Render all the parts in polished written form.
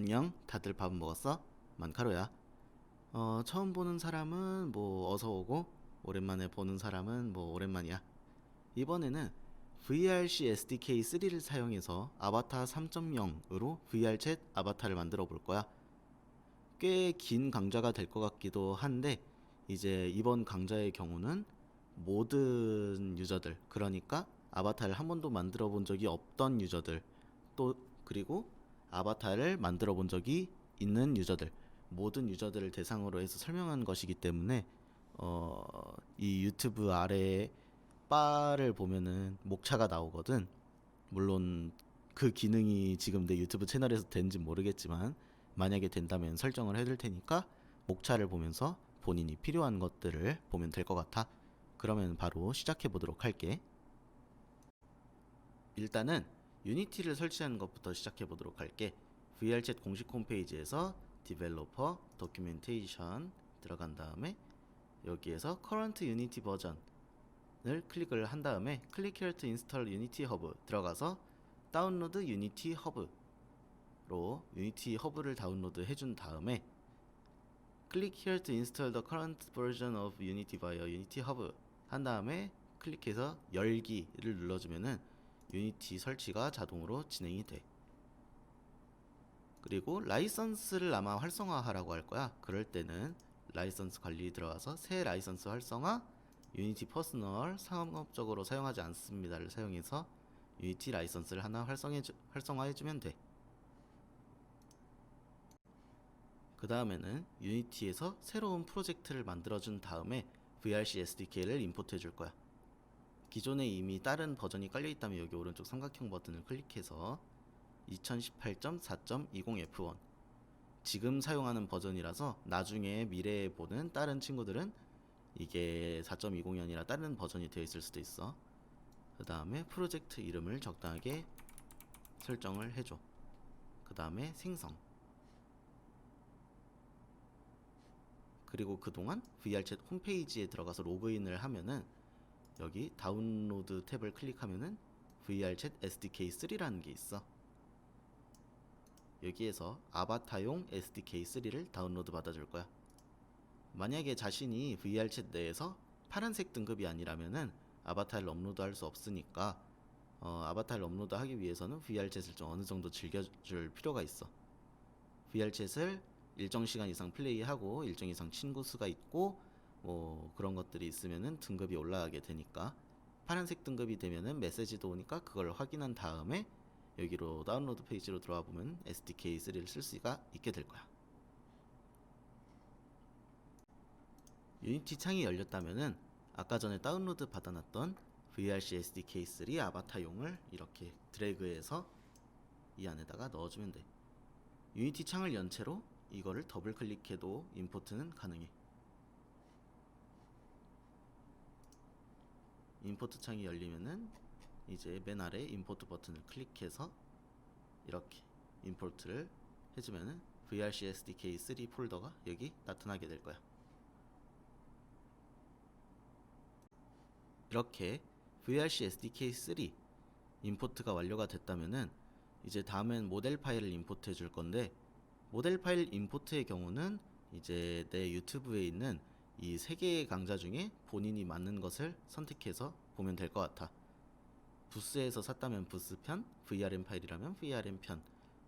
안녕, 다들 밥은 먹었어? 만카로야. 처음 보는 사람은 뭐 어서 오고, 오랜만에 보는 사람은 뭐 오랜만이야. 이번에는 VRC SDK 3를 사용해서 아바타 3.0으로 VR챗 아바타를 만들어 볼 거야. 꽤 긴 강좌가 될 것 같기도 한데, 이제 이번 강좌의 경우는 모든 유저들, 그러니까 아바타를 한 번도 만들어 본 적이 없던 유저들, 또 그리고 아바타를 만들어 본 적이 있는 유저들, 모든 유저들을 대상으로 해서 설명한 것이기 때문에 이 유튜브 아래에 바를 보면은 목차가 나오거든. 물론 그 기능이 지금 내 유튜브 채널에서 되는지 모르겠지만, 만약에 된다면 설정을 해둘 테니까 목차를 보면서 본인이 필요한 것들을 보면 될 것 같아. 그러면 바로 시작해 보도록 할게. 일단은 유니티를 설치하는 것부터 시작해 보도록 할게. VR챗 공식 홈페이지에서 디벨로퍼 도큐멘테이션 들어간 다음에 여기에서 current unity 버전을 클릭을 한 다음에 click here to install unity hub 들어가서 다운로드 유니티 허브로 유니티 허브를 다운로드 해준 다음에 click here to install the current version of unity via unity hub 한 다음에 클릭해서 열기를 눌러주면은 유니티 설치가 자동으로 진행이 돼. 그리고 라이선스를 아마 활성화하라고 할 거야. 그럴 때는 라이선스 관리 들어가서 새 라이선스 활성화 유니티 퍼스널 상업적으로 사용하지 않습니다를 사용해서 유니티 라이선스를 하나 활성화해주면 돼. 그 다음에는 유니티에서 새로운 프로젝트를 만들어준 다음에 VRC SDK를 임포트해 줄 거야. 기존에 이미 다른 버전이 깔려있다면 여기 오른쪽 삼각형 버튼을 클릭해서 2018.4.20F1 지금 사용하는 버전이라서 나중에 미래에 보는 다른 친구들은 이게 4.20이 아니라 다른 버전이 되어 있을 수도 있어. 그 다음에 프로젝트 이름을 적당하게 설정을 해줘. 그 다음에 생성. 그리고 그동안 VR챗 홈페이지에 들어가서 로그인을 하면은 여기 다운로드 탭을 클릭하면은 VR챗 SDK3라는 게 있어. 여기에서 아바타용 SDK3를 다운로드 받아줄 거야. 만약에 자신이 VR챗 내에서 파란색 등급이 아니라면은 아바타를 업로드할 수 없으니까 아바타를 업로드하기 위해서는 VR챗을 좀 어느 정도 즐겨줄 필요가 있어. VR챗을 일정 시간 이상 플레이하고 일정 이상 친구 수가 있고 뭐 그런 것들이 있으면은 등급이 올라가게 되니까 파란색 등급이 되면은 메시지도 오니까 그걸 확인한 다음에 여기로 다운로드 페이지로 들어와 보면 SDK3를 쓸 수가 있게 될 거야. 유니티 창이 열렸다면은 아까 전에 다운로드 받아놨던 VRC SDK3 아바타용을 이렇게 드래그해서 이 안에다가 넣어주면 돼. 유니티 창을 연 채로 이거를 더블 클릭해도 임포트는 가능해. 임포트 창이 열리면은 이제 맨 아래 임포트 버튼을 클릭해서 이렇게 임포트를 해주면은 VRC SDK3 폴더가 여기 나타나게 될 거야. 이렇게 VRC SDK3 임포트가 완료가 됐다면은 이제 다음엔 모델 파일을 임포트 해줄 건데, 모델 파일 임포트의 경우는 이제 내 유튜브에 있는 이 세 개의 강좌 중에 본인이 맞는 것을 선택해서 보면 될 것 같아. 부스에서 샀다면 부스 편, VRM 파일이라면 VRM 편,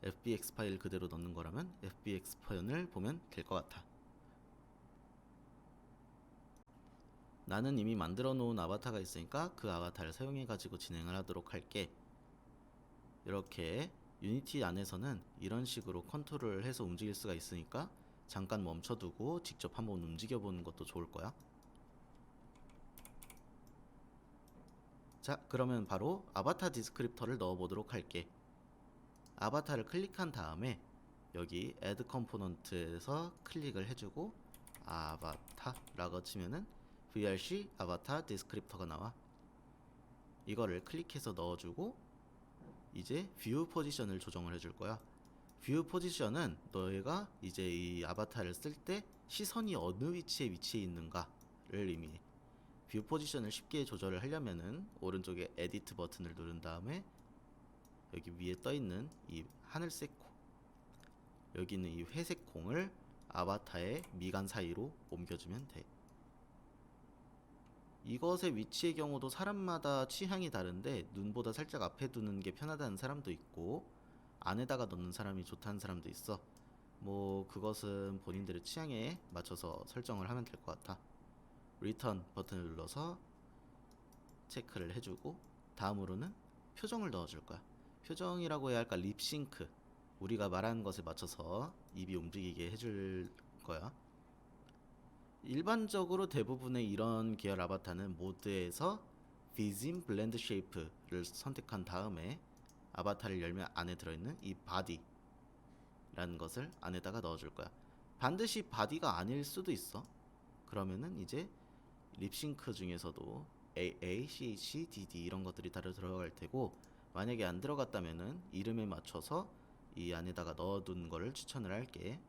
FBX 파일 그대로 넣는 거라면 FBX 편을 보면 될 것 같아. 나는 이미 만들어 놓은 아바타가 있으니까 그 아바타를 사용해 가지고 진행을 하도록 할게. 이렇게 유니티 안에서는 이런 식으로 컨트롤을 해서 움직일 수가 있으니까 잠깐 멈춰두고 직접 한번 움직여 보는 것도 좋을 거야. 자, 그러면 바로 아바타 디스크립터를 넣어 보도록 할게. 아바타를 클릭한 다음에 여기 Add Component에서 클릭을 해주고 아바타라고 치면은 VRC 아바타 디스크립터가 나와. 이거를 클릭해서 넣어주고 이제 뷰 포지션을 조정을 해줄 거야. 뷰 포지션은 너희가 이제 이 아바타를 쓸 때 시선이 어느 위치에 위치해 있는가를 의미해. 뷰 포지션을 쉽게 조절을 하려면은 오른쪽에 에디트 버튼을 누른 다음에 여기 위에 떠 있는 이 하늘색 여기 있는 이 회색 공을 아바타의 미간 사이로 옮겨주면 돼. 이것의 위치의 경우도 사람마다 취향이 다른데 눈보다 살짝 앞에 두는 게 편하다는 사람도 있고 안에다가 넣는 사람이 좋다는 사람도 있어. 뭐 그것은 본인들의 취향에 맞춰서 설정을 하면 될 것 같아. 리턴 버튼을 눌러서 체크를 해주고 다음으로는 표정을 넣어줄 거야. 표정이라고 해야 할까? 립싱크. 우리가 말하는 것에 맞춰서 입이 움직이게 해줄 거야. 일반적으로 대부분의 이런 계열 아바타는 모드에서 Visin Blend Shape를 선택한 다음에 아바타를 열면 안에 들어있는 이 바디라는 것을 안에다가 넣어줄 거야. 반드시 바디가 아닐 수도 있어. 그러면은 이제 립싱크 중에서도 AA, CH, DD 이런 것들이 다 들어갈 테고 만약에 안 들어갔다면은 이름에 맞춰서 이 안에다가 넣어둔 거를 추천을 할게.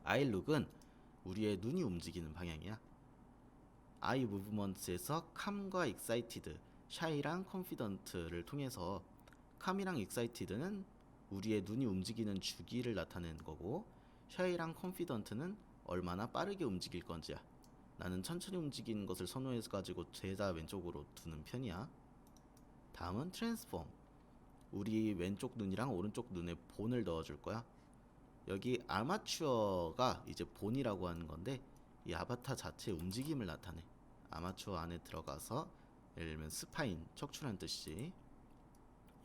아이룩은 우리의 눈이 움직이는 방향이야. 아이 무브먼트에서 캄과 익사이티드, 샤이랑 컨피던트를 통해서 캄이랑 익사이티드는 우리의 눈이 움직이는 주기를 나타내는 거고 샤이랑 컨피던트는 얼마나 빠르게 움직일 건지야. 나는 천천히 움직이는 것을 선호해서 가지고 죄다 왼쪽으로 두는 편이야. 다음은 트랜스폼. 우리 왼쪽 눈이랑 오른쪽 눈에 본을 넣어줄 거야. 여기 아마추어가 이제 본이라고 하는 건데 이 아바타 자체의 움직임을 나타내. 아마추어 안에 들어가서 예를 들면 스파인, 척추란 뜻이지.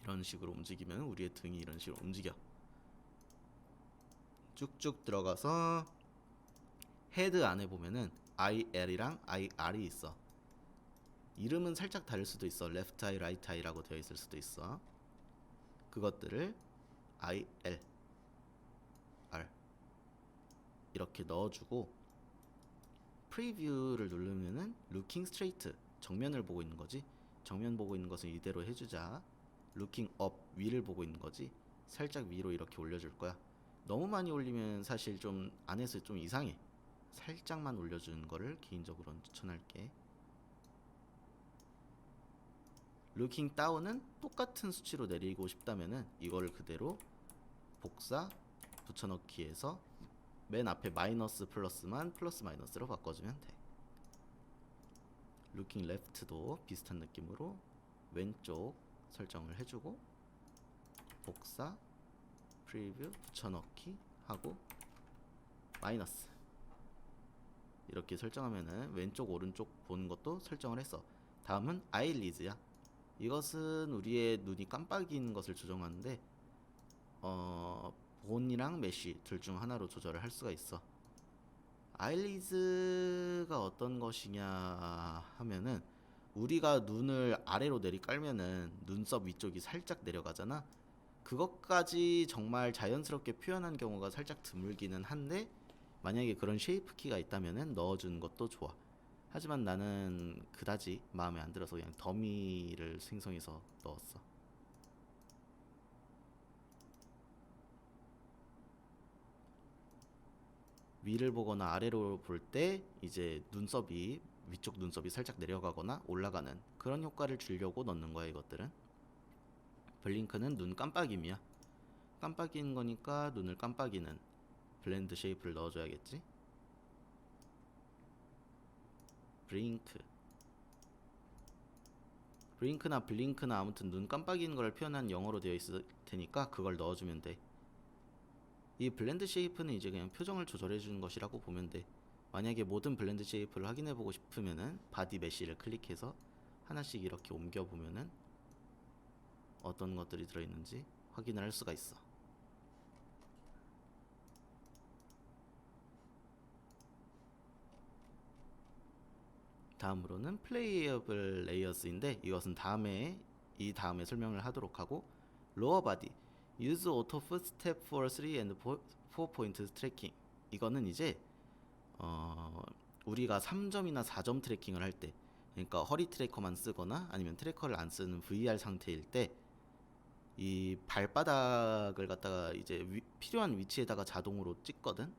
이런 식으로 움직이면 우리의 등이 이런 식으로 움직여. 쭉쭉 들어가서 헤드 안에 보면은 IL이랑 IR이 있어. 이름은 살짝 다를 수도 있어. 레프트 아이, 라이트 아이라고 되어 있을 수도 있어. 그것들을 IL, R 이렇게 넣어주고 프리뷰를 누르면은 looking straight, 정면을 보고 있는 거지. 정면 보고 있는 것은 이대로 해주자. looking up, 위를 보고 있는 거지. 살짝 위로 이렇게 올려줄 거야. 너무 많이 올리면 사실 좀 안에서 좀 이상해. 살짝만 올려주는 거를 개인적으로는 추천할게. looking down은 똑같은 수치로 내리고 싶다면은 이거를 그대로 복사 붙여넣기해서 맨 앞에 마이너스 플러스만 플러스 마이너스로 바꿔주면 돼. looking left도 비슷한 느낌으로 왼쪽 설정을 해주고 복사 프리뷰 붙여넣기 하고 마이너스 이렇게 설정하면은 왼쪽 오른쪽 보는 것도 설정을 했어. 다음은 아이리즈야. 이것은 우리의 눈이 깜빡이는 것을 조정하는데 본이랑 메쉬 둘 중 하나로 조절을 할 수가 있어. 아이리즈가 어떤 것이냐 하면은 우리가 눈을 아래로 내리깔면은 눈썹 위쪽이 살짝 내려가잖아. 그것까지 정말 자연스럽게 표현한 경우가 살짝 드물기는 한데 만약에 그런 쉐이프 키가 있다면은 넣어주는 것도 좋아. 하지만 나는 그다지 마음에 안 들어서 그냥 더미를 생성해서 넣었어. 위를 보거나 아래로 볼 때 이제 눈썹이 위쪽 눈썹이 살짝 내려가거나 올라가는 그런 효과를 주려고 넣는 거야. 이것들은 블링크는 눈 깜빡임이야. 깜빡이는 거니까 눈을 깜빡이는 블렌드 쉐이프를 넣어줘야겠지. 브링크, 브링크나 블링크나 아무튼 눈 깜빡이는 걸 표현한 영어로 되어 있을 테니까 그걸 넣어주면 돼. 이 블렌드 쉐이프는 이제 그냥 표정을 조절해 주는 것이라고 보면 돼. 만약에 모든 블렌드 쉐이프를 확인해 보고 싶으면은 바디 메쉬를 클릭해서 하나씩 이렇게 옮겨 보면은 어떤 것들이 들어있는지 확인을 할 수가 있어. 다음으로는 플레이어블 레이어스인데 이것은 이 다음에 설명을 하도록 하고 로어 바디 use auto footstep for 3 and 4 point 트래킹. 이거는 이제 우리가 3점이나 4점 트래킹을 할 때, 그러니까 허리 트래커만 쓰거나 아니면 트래커를 안 쓰는 VR 상태일 때 이 발바닥을 갖다가 이제 필요한 위치에다가 자동으로 찍거든.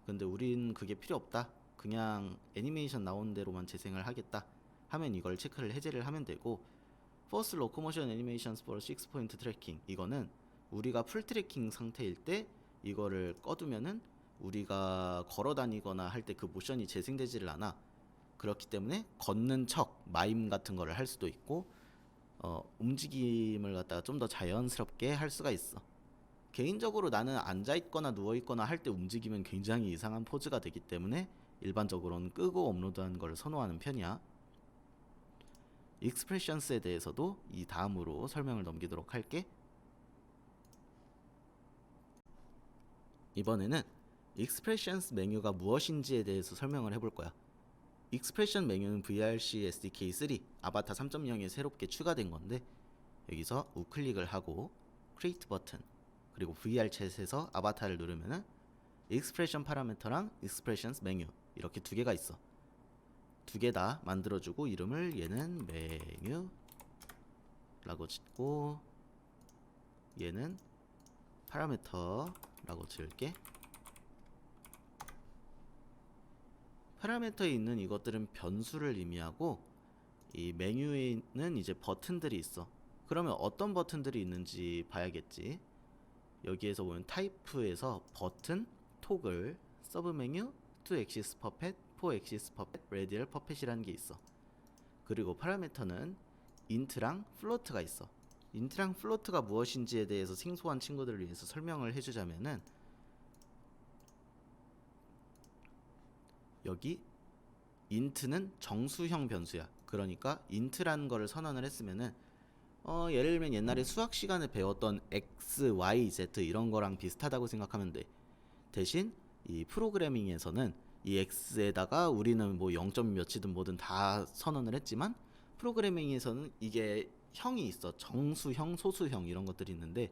근데 우린 그게 필요 없다. 그냥 애니메이션 나오는 대로만 재생을 하겠다 하면 이걸 체크를 해제를 하면 되고, Force Locomotion Animations for 6 Point Tracking, 이거는 우리가 풀 트래킹 상태일 때 이거를 꺼두면은 우리가 걸어 다니거나 할 때 그 모션이 재생되지를 않아. 그렇기 때문에 걷는 척 마임 같은 거를 할 수도 있고 움직임을 갖다가 좀 더 자연스럽게 할 수가 있어. 개인적으로 나는 앉아 있거나 누워 있거나 할 때 움직이면 굉장히 이상한 포즈가 되기 때문에 일반적으로는 끄고 업로드하는 걸 선호하는 편이야. 익스프레션스에 대해서도 이 다음으로 설명을 넘기도록 할게. 이번에는 익스프레션스 메뉴가 무엇인지에 대해서 설명을 해볼 거야. 익스프레션 메뉴는 VRC SDK 3 아바타 3.0에 새롭게 추가된 건데, 여기서 우클릭을 하고 크리에이트 버튼 그리고 VR 챗에서 아바타를 누르면은 익스프레션 파라미터랑 익스프레션스 메뉴 이렇게 두 개가 있어. 두 개 다 만들어주고 이름을 얘는 메뉴라고 짓고 얘는 파라미터라고 지을게. 파라미터에 있는 이것들은 변수를 의미하고 이 메뉴에는 이제 버튼들이 있어. 그러면 어떤 버튼들이 있는지 봐야겠지. 여기에서 보면 타입에서 버튼, 토글, 서브 메뉴, 2엑시스 퍼펫, 4엑시스 퍼펫, 레디얼 퍼펫이라는 게 있어. 그리고 파라미터는 인트랑 플로트가 있어. 인트랑 플로트가 무엇인지에 대해서 생소한 친구들을 위해서 설명을 해주자면은, 여기 인트는 정수형 변수야. 그러니까 인트라는 거를 선언을 했으면은 예를 들면 옛날에 수학 시간에 배웠던 x, y, z 이런 거랑 비슷하다고 생각하면 돼. 대신 이 프로그래밍에서는 이 x에다가 우리는 뭐 0점 몇이든 뭐든 다 선언을 했지만, 프로그래밍에서는 이게 형이 있어. 정수형, 소수형 이런 것들이 있는데,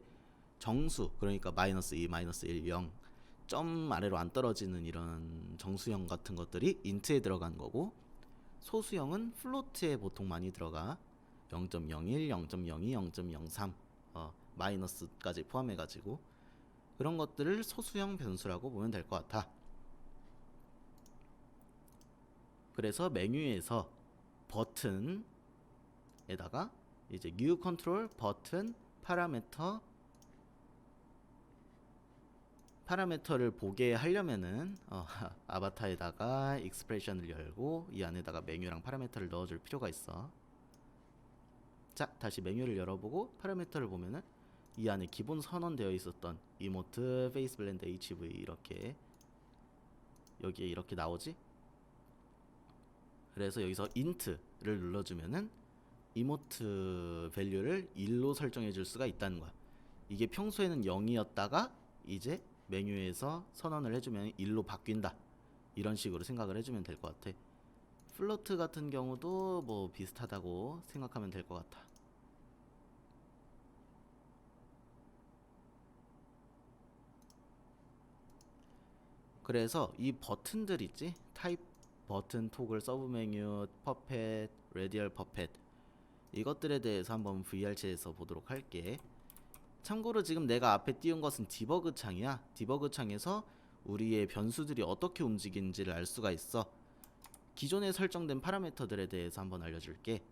정수 그러니까 마이너스 2, 마이너스 1, 0 점 아래로 안 떨어지는 이런 정수형 같은 것들이 인트에 들어간 거고, 소수형은 플로트에 보통 많이 들어가. 0.01, 0.02, 0.03 마이너스까지 포함해가지고 그런 것들을 소수형 변수라고 보면 될 것 같아. 그래서 메뉴에서 버튼에다가 이제 new control 버튼 파라미터를 보게 하려면은 아바타에다가 익스프레션을 열고 이 안에다가 메뉴랑 파라미터를 넣어줄 필요가 있어. 자, 다시 메뉴를 열어보고 파라미터를 보면은 이 안에 기본 선언되어 있었던 이모트, 페이스 블렌드, HV 이렇게 여기에 이렇게 나오지? 그래서 여기서 int를 눌러주면은 이모트 밸류를 1로 설정해 줄 수가 있다는 거야. 이게 평소에는 0이었다가 이제 메뉴에서 선언을 해주면 1로 바뀐다. 이런 식으로 생각을 해주면 될 것 같아. 플로트 같은 경우도 뭐 비슷하다고 생각하면 될 것 같아. 그래서 이 버튼들 있지? 타입 버튼, 토글, 서브 메뉴, 퍼펫, 레디얼 퍼펫 이것들에 대해서 한번 VR챗에서 보도록 할게. 참고로 지금 내가 앞에 띄운 것은 디버그 창이야. 디버그 창에서 우리의 변수들이 어떻게 움직이는지를 알 수가 있어. 기존에 설정된 파라미터들에 대해서 한번 알려줄게.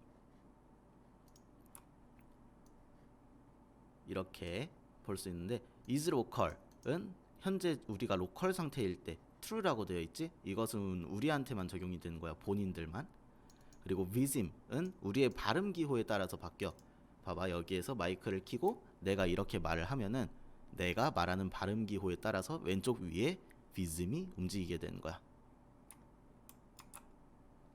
이렇게 볼 수 있는데 is local은 현재 우리가 로컬 상태일 때 true라고 되어 있지? 이것은 우리한테만 적용이 되는 거야. 본인들만. 그리고 visim은 우리의 발음 기호에 따라서 바뀌어. 봐봐, 여기에서 마이크를 켜고 내가 이렇게 말을 하면은 내가 말하는 발음 기호에 따라서 왼쪽 위에 visim이 움직이게 되는 거야.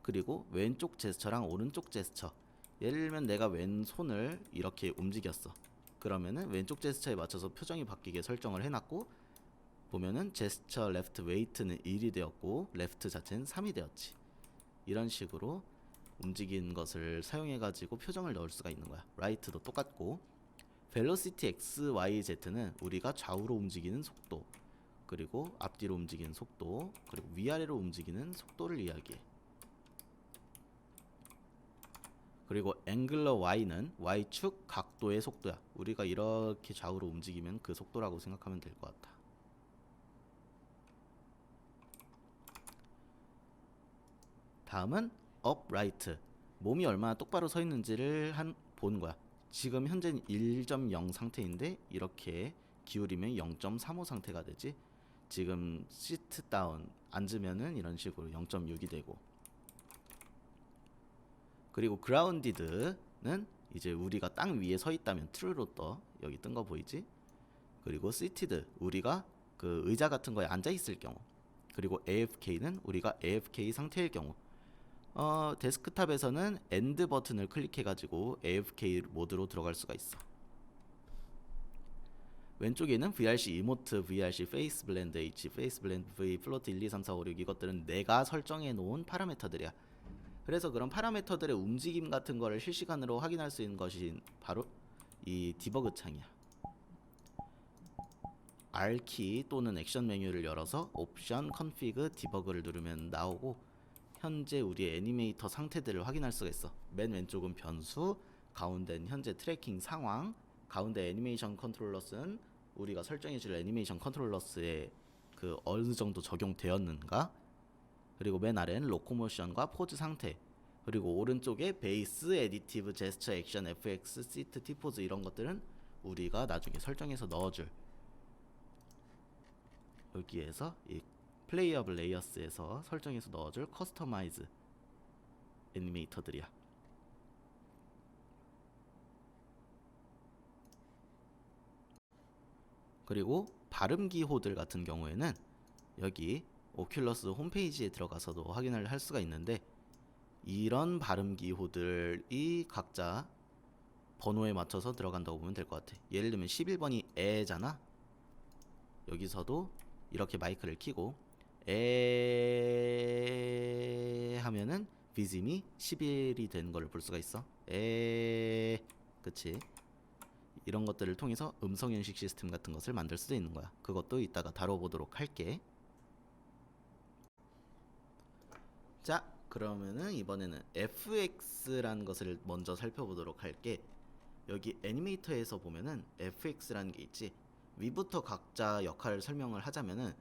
그리고 왼쪽 제스처랑 오른쪽 제스처, 예를 들면 내가 왼손을 이렇게 움직였어. 그러면은 왼쪽 제스처에 맞춰서 표정이 바뀌게 설정을 해놨고, 보면은 제스처 레프트 웨이트는 1이 되었고 레프트 자체는 3이 되었지. 이런 식으로 움직이는 것을 사용해가지고 표정을 넣을 수가 있는 거야. 라이트도 똑같고, 벨로시티 x, y, z는 우리가 좌우로 움직이는 속도, 그리고 앞뒤로 움직이는 속도, 그리고 위아래로 움직이는 속도를 이야기해. 그리고 앵글러 y는 y축 각도의 속도야. 우리가 이렇게 좌우로 움직이면 그 속도라고 생각하면 될 것 같아. 다음은 upright, 몸이 얼마나 똑바로 서 있는지를 보는 거야. 지금 현재는 1.0 상태인데 이렇게 기울이면 0.35 상태가 되지. 지금 시트 다운 앉으면은 이런 식으로 0.6이 되고, 그리고 그라운디드는 이제 우리가 땅 위에 서 있다면 true로 떠. 여기 뜬 거 보이지? 그리고 seated 우리가 그 의자 같은 거에 앉아 있을 경우, 그리고 AFK는 우리가 AFK 상태일 경우. 데스크탑에서는 end 버튼을 클릭해가지고 AFK 모드로 들어갈 수가 있어. 왼쪽에는 VRC 이모트, VRC 페이스 블렌드 H, 페이스 블렌드 V, 플로트 1, 2, 3, 4, 5, 6 이것들은 내가 설정해 놓은 파라미터들이야. 그래서 그런 파라미터들의 움직임 같은 거를 실시간으로 확인할 수 있는 것이 바로 이 디버그 창이야. R키 또는 액션 메뉴를 열어서 옵션, 컨피그, 디버그를 누르면 나오고, 현재 우리의 애니메이터 상태들을 확인할 수가 있어. 맨 왼쪽은 변수, 가운데는 현재 트래킹 상황, 가운데 애니메이션 컨트롤러스는 우리가 설정해줄 애니메이션 컨트롤러스에 그 어느 정도 적용되었는가, 그리고 맨 아래는 로코모션과 포즈 상태, 그리고 오른쪽에 베이스, 에디티브, 제스처, 액션, FX, 시트, T포즈 이런 것들은 우리가 나중에 설정해서 넣어줄, 여기에서 이 플레이어블 레이어스에서 설정해서 넣어줄 커스터마이즈 애니메이터들이야. 그리고 발음기호들 같은 경우에는 여기 오큘러스 홈페이지에 들어가서도 확인을 할 수가 있는데, 이런 발음기호들이 각자 번호에 맞춰서 들어간다고 보면 될 것 같아. 예를 들면 11번이 에잖아. 여기서도 이렇게 마이크를 켜고 에 하면은 비즘이 11이 되는 걸 볼 수가 있어. 그치? 이런 것들을 통해서 음성 인식 시스템 같은 것을 만들 수도 있는 거야. 그것도 이따가 다뤄보도록 할게. 자, 그러면은 이번에는 FX라는 것을 먼저 살펴보도록 할게. 여기 애니메이터에서 보면은 FX라는 게 있지. 위부터 각자 역할을 설명을 하자면은,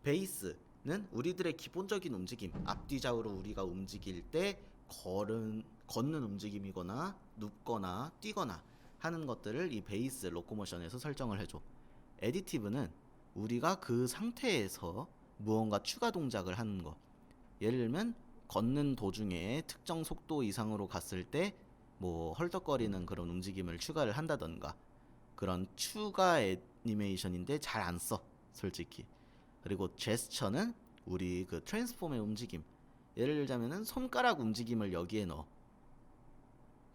베이스는 우리들의 기본적인 움직임, 앞뒤 좌우로 우리가 움직일 때 걷는 움직임이거나 눕거나 뛰거나 하는 것들을 이 베이스 로코모션에서 설정을 해줘. 에디티브는 우리가 그 상태에서 무언가 추가 동작을 하는 거. 예를 들면 걷는 도중에 특정 속도 이상으로 갔을 때 뭐 헐떡거리는 그런 움직임을 추가를 한다던가, 그런 추가 애니메이션인데 잘 안 써, 솔직히. 그리고 제스처는 우리 그 트랜스폼의 움직임, 예를 들자면은 손가락 움직임을 여기에 넣어.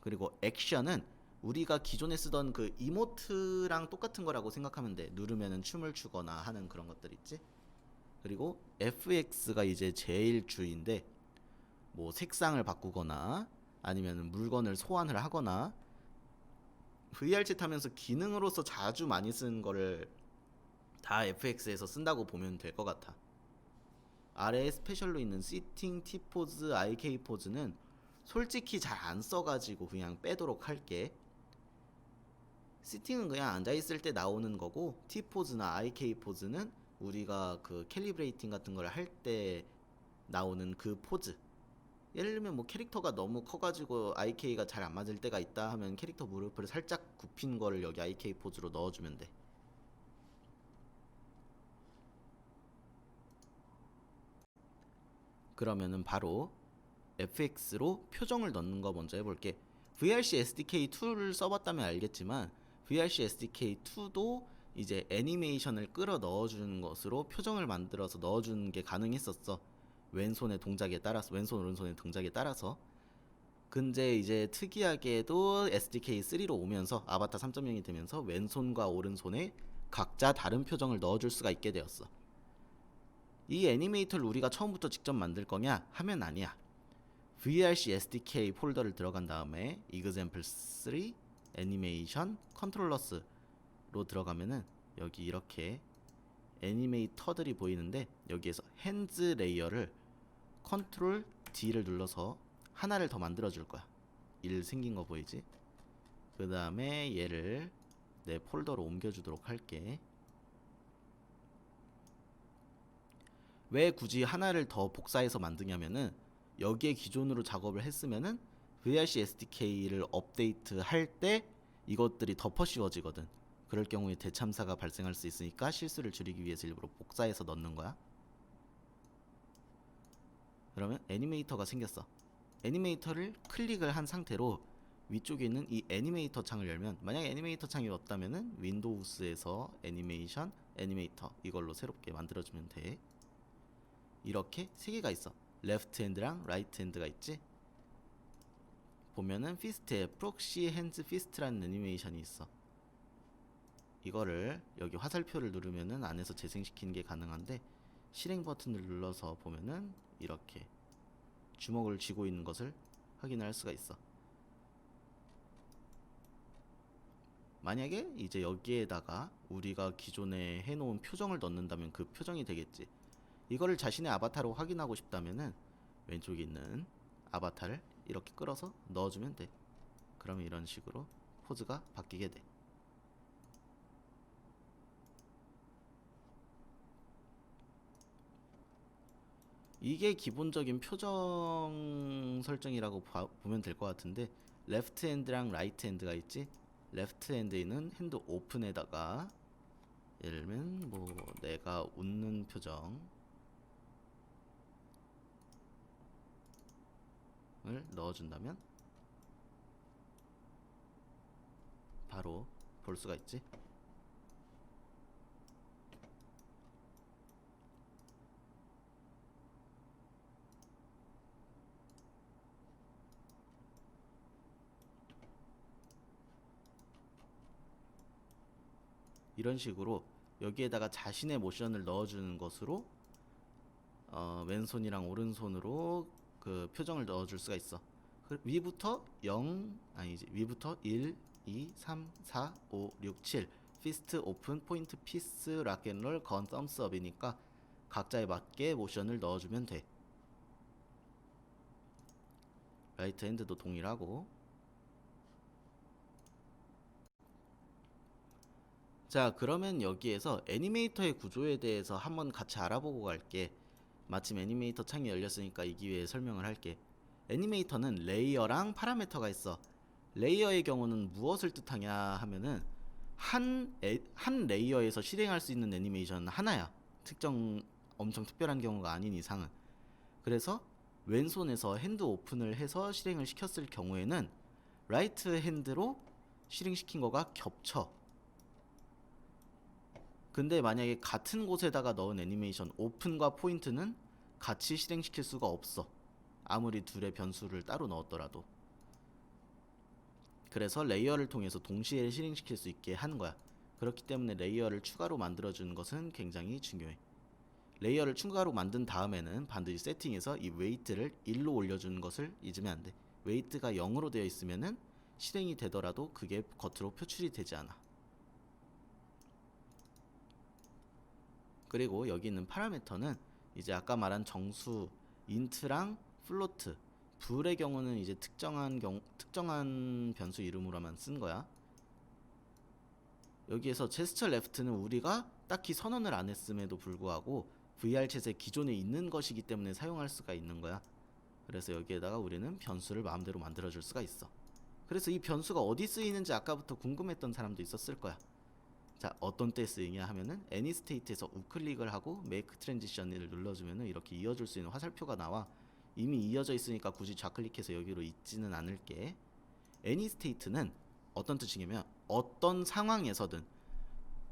그리고 액션은 우리가 기존에 쓰던 그 이모트랑 똑같은 거라고 생각하면 돼. 누르면은 춤을 추거나 하는 그런 것들 있지. 그리고 FX가 이제 제일 주인데, 뭐 색상을 바꾸거나 아니면 물건을 소환을 하거나 VR챗 하면서 기능으로서 자주 많이 쓰는 거를 다 FX에서 쓴다고 보면 될 것 같아. 아래에 스페셜로 있는 시팅, T포즈, IK 포즈는 솔직히 잘 안 써가지고 그냥 빼도록 할게. 시팅은 그냥 앉아있을 때 나오는 거고, T포즈나 IK 포즈는 우리가 그 캘리브레이팅 같은 걸 할 때 나오는 그 포즈. 예를 들면 뭐 캐릭터가 너무 커가지고 IK가 잘 안 맞을 때가 있다 하면 캐릭터 무릎을 살짝 굽힌 거를 여기 IK 포즈로 넣어주면 돼. 그러면은 바로 FX로 표정을 넣는 거 먼저 해볼게. VRC SDK2를 써봤다면 알겠지만 VRC SDK2도 이제 애니메이션을 끌어 넣어주는 것으로 표정을 만들어서 넣어주는 게 가능했었어. 왼손의 동작에 따라서, 왼손 오른손의 동작에 따라서. 근데 이제 특이하게도 SDK3로 오면서 아바타 3.0이 되면서 왼손과 오른손에 각자 다른 표정을 넣어줄 수가 있게 되었어. 이 애니메이터를 우리가 처음부터 직접 만들 거냐 하면 아니야. VRC SDK 폴더를 들어간 다음에 example 3 애니메이션 컨트롤러스로 들어가면은 여기 이렇게 애니메이터들이 보이는데, 여기에서 핸즈 레이어를 컨트롤 D를 눌러서 하나를 더 만들어 줄 거야. 일 생긴 거 보이지? 그 다음에 얘를 내 폴더로 옮겨 주도록 할게. 왜 굳이 하나를 더 복사해서 만드냐면은, 여기에 기존으로 작업을 했으면은 VRC SDK를 업데이트 할 때 이것들이 덮어 씌워지거든. 그럴 경우에 대참사가 발생할 수 있으니까 실수를 줄이기 위해서 일부러 복사해서 넣는 거야. 그러면 애니메이터가 생겼어. 애니메이터를 클릭을 한 상태로 위쪽에 있는 이 애니메이터 창을 열면, 만약에 애니메이터 창이 없다면은 윈도우스에서 애니메이션, 애니메이터 이걸로 새롭게 만들어주면 돼. 이렇게 세 개가 있어. 레프트 핸드랑 라이트 핸드가 있지. 보면은 피스트에 프록시 핸즈 피스트라는 애니메이션이 있어. 이거를 여기 화살표를 누르면은 안에서 재생시키는 게 가능한데, 실행 버튼을 눌러서 보면은 이렇게 주먹을 쥐고 있는 것을 확인할 수가 있어. 만약에 이제 여기에다가 우리가 기존에 해놓은 표정을 넣는다면 그 표정이 되겠지. 이거를 자신의 아바타로 확인하고 싶다면은 왼쪽에 있는 아바타를 이렇게 끌어서 넣어주면 돼. 그러면 이런 식으로 포즈가 바뀌게 돼. 이게 기본적인 표정 설정이라고 보면 될 것 같은데, 레프트 핸드랑 라이트 핸드가 있지. 레프트 핸드에는 핸드 오픈에다가 예를 들면 뭐 내가 웃는 표정을 넣어준다면 바로 볼 수가 있지. 이런 식으로 여기에다가 자신의 모션을 넣어주는 것으로 왼손이랑 오른손으로 그 표정을 넣어줄 수가 있어. 위부터 0 아니지, 위부터 1, 2, 3, 4, 5, 6, 7 피스트 오픈 포인트 피스 락앤롤 건 썸스업이니까 각자에 맞게 모션을 넣어주면 돼. 라이트 핸드도 동일하고. 자, 그러면 여기에서 애니메이터의 구조에 대해서 한번 같이 알아보고 갈게. 마침 애니메이터 창이 열렸으니까 이 기회에 설명을 할게. 애니메이터는 레이어랑 파라미터가 있어. 레이어의 경우는 무엇을 뜻하냐 하면은 한 레이어에서 실행할 수 있는 애니메이션은 하나야. 엄청 특별한 경우가 아닌 이상은. 그래서 왼손에서 핸드 오픈을 해서 실행을 시켰을 경우에는 라이트 핸드로 실행시킨 거가 겹쳐. 근데 만약에 같은 곳에다가 넣은 애니메이션 오픈과 포인트는 같이 실행시킬 수가 없어. 아무리 둘의 변수를 따로 넣었더라도. 그래서 레이어를 통해서 동시에 실행시킬 수 있게 하는 거야. 그렇기 때문에 레이어를 추가로 만들어주는 것은 굉장히 중요해. 레이어를 추가로 만든 다음에는 반드시 세팅에서 이 웨이트를 1로 올려주는 것을 잊으면 안 돼. 웨이트가 0으로 되어 있으면은 실행이 되더라도 그게 겉으로 표출이 되지 않아. 그리고 여기 있는 파라미터는 이제 아까 말한 정수, 인트랑 플로트, 불의 경우는 이제 특정한 변수 이름으로만 쓴 거야. 여기에서 제스처 레프트는 우리가 딱히 선언을 안 했음에도 불구하고 VR챗에 기존에 있는 것이기 때문에 사용할 수가 있는 거야. 그래서 여기에다가 우리는 변수를 마음대로 만들어줄 수가 있어. 그래서 이 변수가 어디 쓰이는지 아까부터 궁금했던 사람도 있었을 거야. 자, 어떤 때 쓰이냐 하면은 애니스테이트에서 우클릭을 하고 메이크 트랜지션을 눌러주면은 이렇게 이어줄 수 있는 화살표가 나와. 이미 이어져 있으니까 굳이 좌클릭해서 여기로 있지는 않을게. 애니스테이트는 어떤 뜻이냐면 어떤 상황에서든,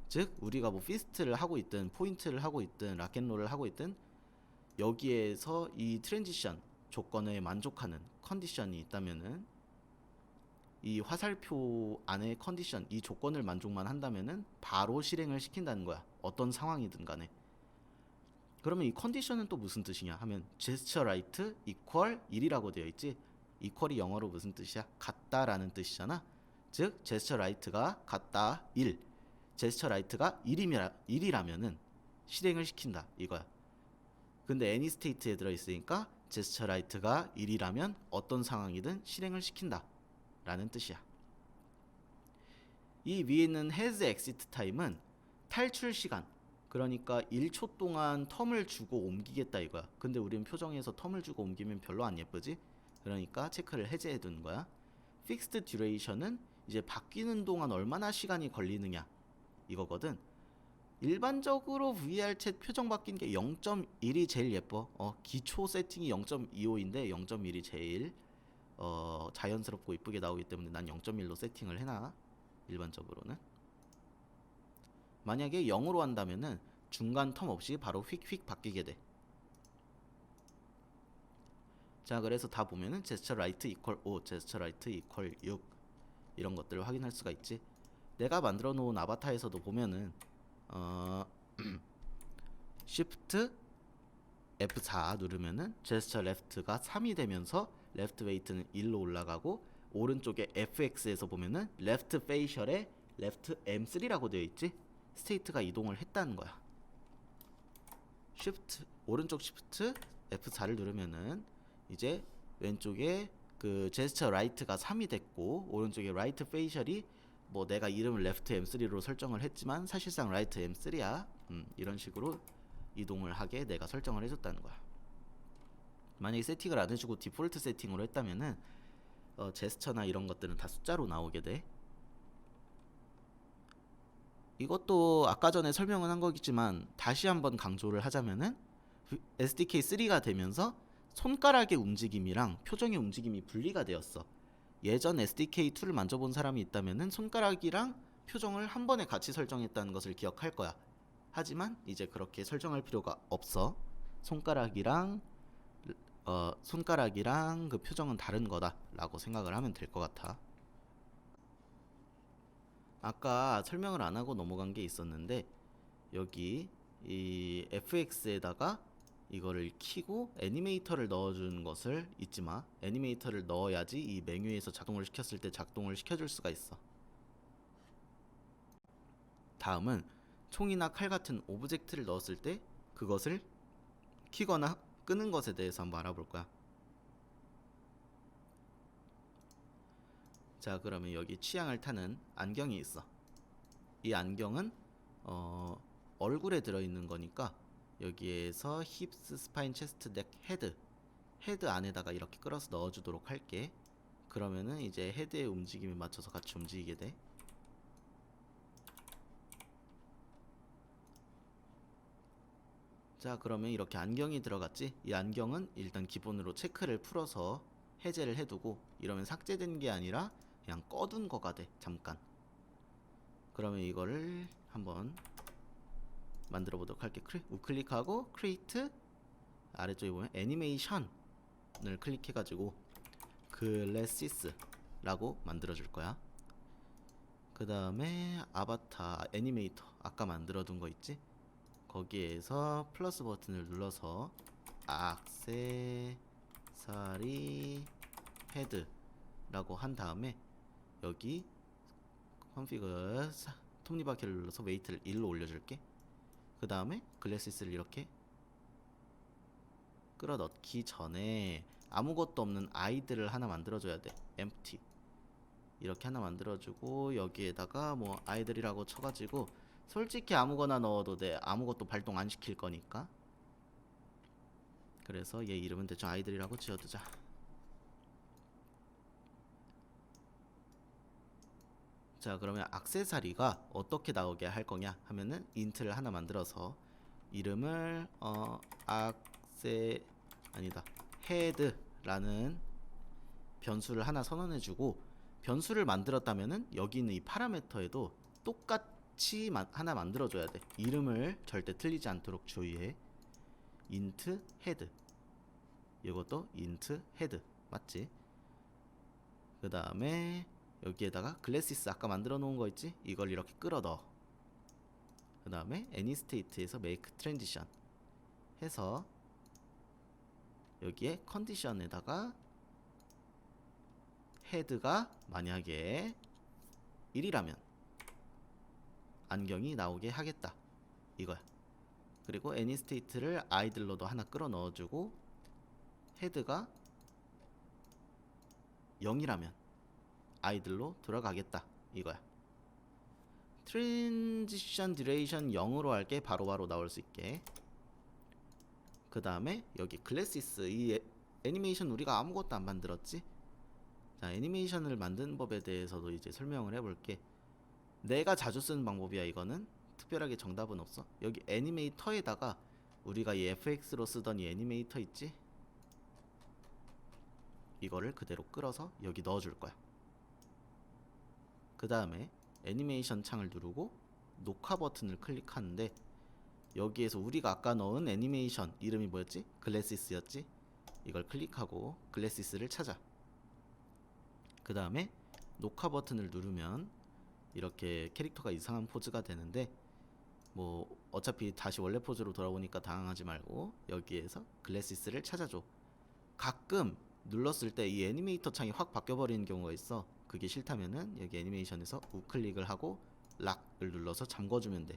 즉 우리가 뭐 피스트를 하고 있든 포인트를 하고 있든 락앤롤을 하고 있든 여기에서 이 트랜지션 조건에 만족하는 컨디션이 있다면은 이 화살표 안에 컨디션, 이 조건을 만족만 한다면은 바로 실행을 시킨다는 거야. 어떤 상황이든 간에. 그러면 이 컨디션은 또 무슨 뜻이냐 하면 제스처 라이트 이퀄 1이라고 되어 있지. 이퀄이 영어로 무슨 뜻이야? 같다라는 뜻이잖아. 즉 제스처 라이트가 같다 1. 제스처 라이트가 1이라면은 실행을 시킨다 이거야. 근데 애니 스테이트에 들어있으니까 제스처 라이트가 1이라면 어떤 상황이든 실행을 시킨다 라는 뜻이야. 이 위에 있는 has exit time은 탈출 시간, 그러니까 1초 동안 텀을 주고 옮기겠다 이거야. 근데 우리는 표정에서 텀을 주고 옮기면 별로 안 예쁘지? 그러니까 체크를 해제해 두는 거야. fixed duration은 이제 바뀌는 동안 얼마나 시간이 걸리느냐 이거거든. 일반적으로 VR 챗 표정 바뀐 게 0.1이 제일 예뻐. 기초 세팅이 0.25인데 0.1이 제일 자연스럽고 이쁘게 나오기 때문에 난 0.1로 세팅을 해놔. 일반적으로는. 만약에 0으로 한다면은 중간 텀 없이 바로 휙휙 바뀌게 돼. 자, 그래서 다 보면은 제스처 라이트 이퀄 5, 제스처 라이트 이퀄 6 이런 것들을 확인할 수가 있지. 내가 만들어 놓은 아바타에서도 보면은 Shift F4 누르면은 제스처 레프트가 3이 되면서 레프트 웨이트는 1로 올라가고, 오른쪽에 FX에서 보면은 레프트 페이셜에 레프트 M3라고 되어 있지. 스테이트가 이동을 했다는 거야. 오른쪽 Shift F4를 누르면은 이제 왼쪽에 그 제스처 라이트가 3이 됐고, 오른쪽에 라이트 페이셜이 뭐 내가 이름을 레프트 M3로 설정을 했지만 사실상 라이트 M3야. 이런 식으로 이동을 하게 내가 설정을 해줬다는 거야. 만약에 세팅을 안 해주고 디폴트 세팅으로 했다면은 제스처나 이런 것들은 다 숫자로 나오게 돼. 이것도 아까 전에 설명은 한 거겠지만 다시 한번 강조를 하자면은 SDK3가 되면서 손가락의 움직임이랑 표정의 움직임이 분리가 되었어. 예전 SDK2를 만져본 사람이 있다면은 손가락이랑 표정을 한 번에 같이 설정했다는 것을 기억할 거야. 하지만 이제 그렇게 설정할 필요가 없어. 손가락이랑 그 표정은 다른 거다라고 생각을 하면 될 것 같아. 아까 설명을 안 하고 넘어간 게 있었는데, 여기 이 FX에다가 이거를 키고 애니메이터를 넣어주는 것을 잊지 마. 애니메이터를 넣어야지 이 메뉴에서 작동을 시켰을 때 작동을 시켜줄 수가 있어. 다음은 총이나 칼 같은 오브젝트를 넣었을 때 그것을 키거나 끄는 것에 대해서 한번 알아볼 거야. 자, 그러면 여기 취향을 타는 안경이 있어. 이 안경은 얼굴에 들어있는 거니까 여기에서 힙스, 스파인, 체스트, 넥, 헤드 안에다가 이렇게 끌어서 넣어주도록 할게. 그러면은 이제 헤드의 움직임에 맞춰서 같이 움직이게 돼. 자, 그러면 이렇게 안경이 들어갔지? 이 안경은 일단 기본으로 체크를 풀어서 해제를 해두고, 이러면 삭제된 게 아니라 그냥 꺼둔 거가 돼. 잠깐. 그러면 이거를 한번 만들어 보도록 할게. 우클릭하고 크리에이트, 아래쪽에 보면 애니메이션을 클릭해가지고 글래시스라고 만들어 줄 거야. 그 다음에 아바타 애니메이터 아까 만들어 둔 거 있지? 거기에서 플러스 버튼을 눌러서 액세서리 헤드라고 한 다음에 여기 컨피그 톱니바퀴를 눌러서 웨이트를 1로 올려줄게. 그 다음에 글래시스를 이렇게 끌어넣기 전에 아무것도 없는 아이들을 하나 만들어줘야 돼. empty 이렇게 하나 만들어주고, 여기에다가 뭐 아이들이라고 쳐가지고, 솔직히 아무거나 넣어도 돼. 아무것도 발동 안 시킬 거니까. 그래서 얘 이름은 대충 아이들이라고 지어두자. 자, 그러면 액세서리가 어떻게 나오게 할 거냐 하면은 인트를 하나 만들어서 이름을 헤드라는 변수를 하나 선언해주고, 변수를 만들었다면은 여기 있는 이 파라미터에도 똑같이 하나 만들어줘야 돼. 이름을 절대 틀리지 않도록 주의해. int 헤드, 이것도 int 헤드 맞지? 그 다음에 여기에다가 글래시스 아까 만들어 놓은 거 있지? 이걸 이렇게 끌어 넣어. 그 다음에 anystate에서 make transition 해서 여기에 컨디션에다가 헤드가 만약에 1이라면 안경이 나오게 하겠다 이거야. 그리고 anystate를 아이들로도 하나 끌어 넣어주고, 헤드가 0이라면 아이들로 들어가겠다 이거야. 트랜지션 듀레이션 0으로 할게. 바로바로 나올 수 있게. 그 다음에 여기 글래시스, 이 애니메이션 우리가 아무것도 안 만들었지? 자, 애니메이션을 만드는 법에 대해서도 이제 설명을 해볼게. 내가 자주 쓰는 방법이야. 이거는 특별하게 정답은 없어. 여기 애니메이터에다가 우리가 이 FX로 쓰던 이 애니메이터 있지? 이거를 그대로 끌어서 여기 넣어줄 거야. 그 다음에 애니메이션 창을 누르고 녹화 버튼을 클릭하는데, 여기에서 우리가 아까 넣은 애니메이션 이름이 뭐였지? 글래시스였지? 이걸 클릭하고 글래시스를 찾아. 그 다음에 녹화 버튼을 누르면 이렇게 캐릭터가 이상한 포즈가 되는데, 뭐 어차피 다시 원래 포즈로 돌아오니까 당황하지 말고 여기에서 글래시스를 찾아줘. 가끔 눌렀을 때 이 애니메이터 창이 확 바뀌어버리는 경우가 있어. 그게 싫다면은 여기 애니메이션에서 우클릭을 하고 락을 눌러서 잠궈주면 돼.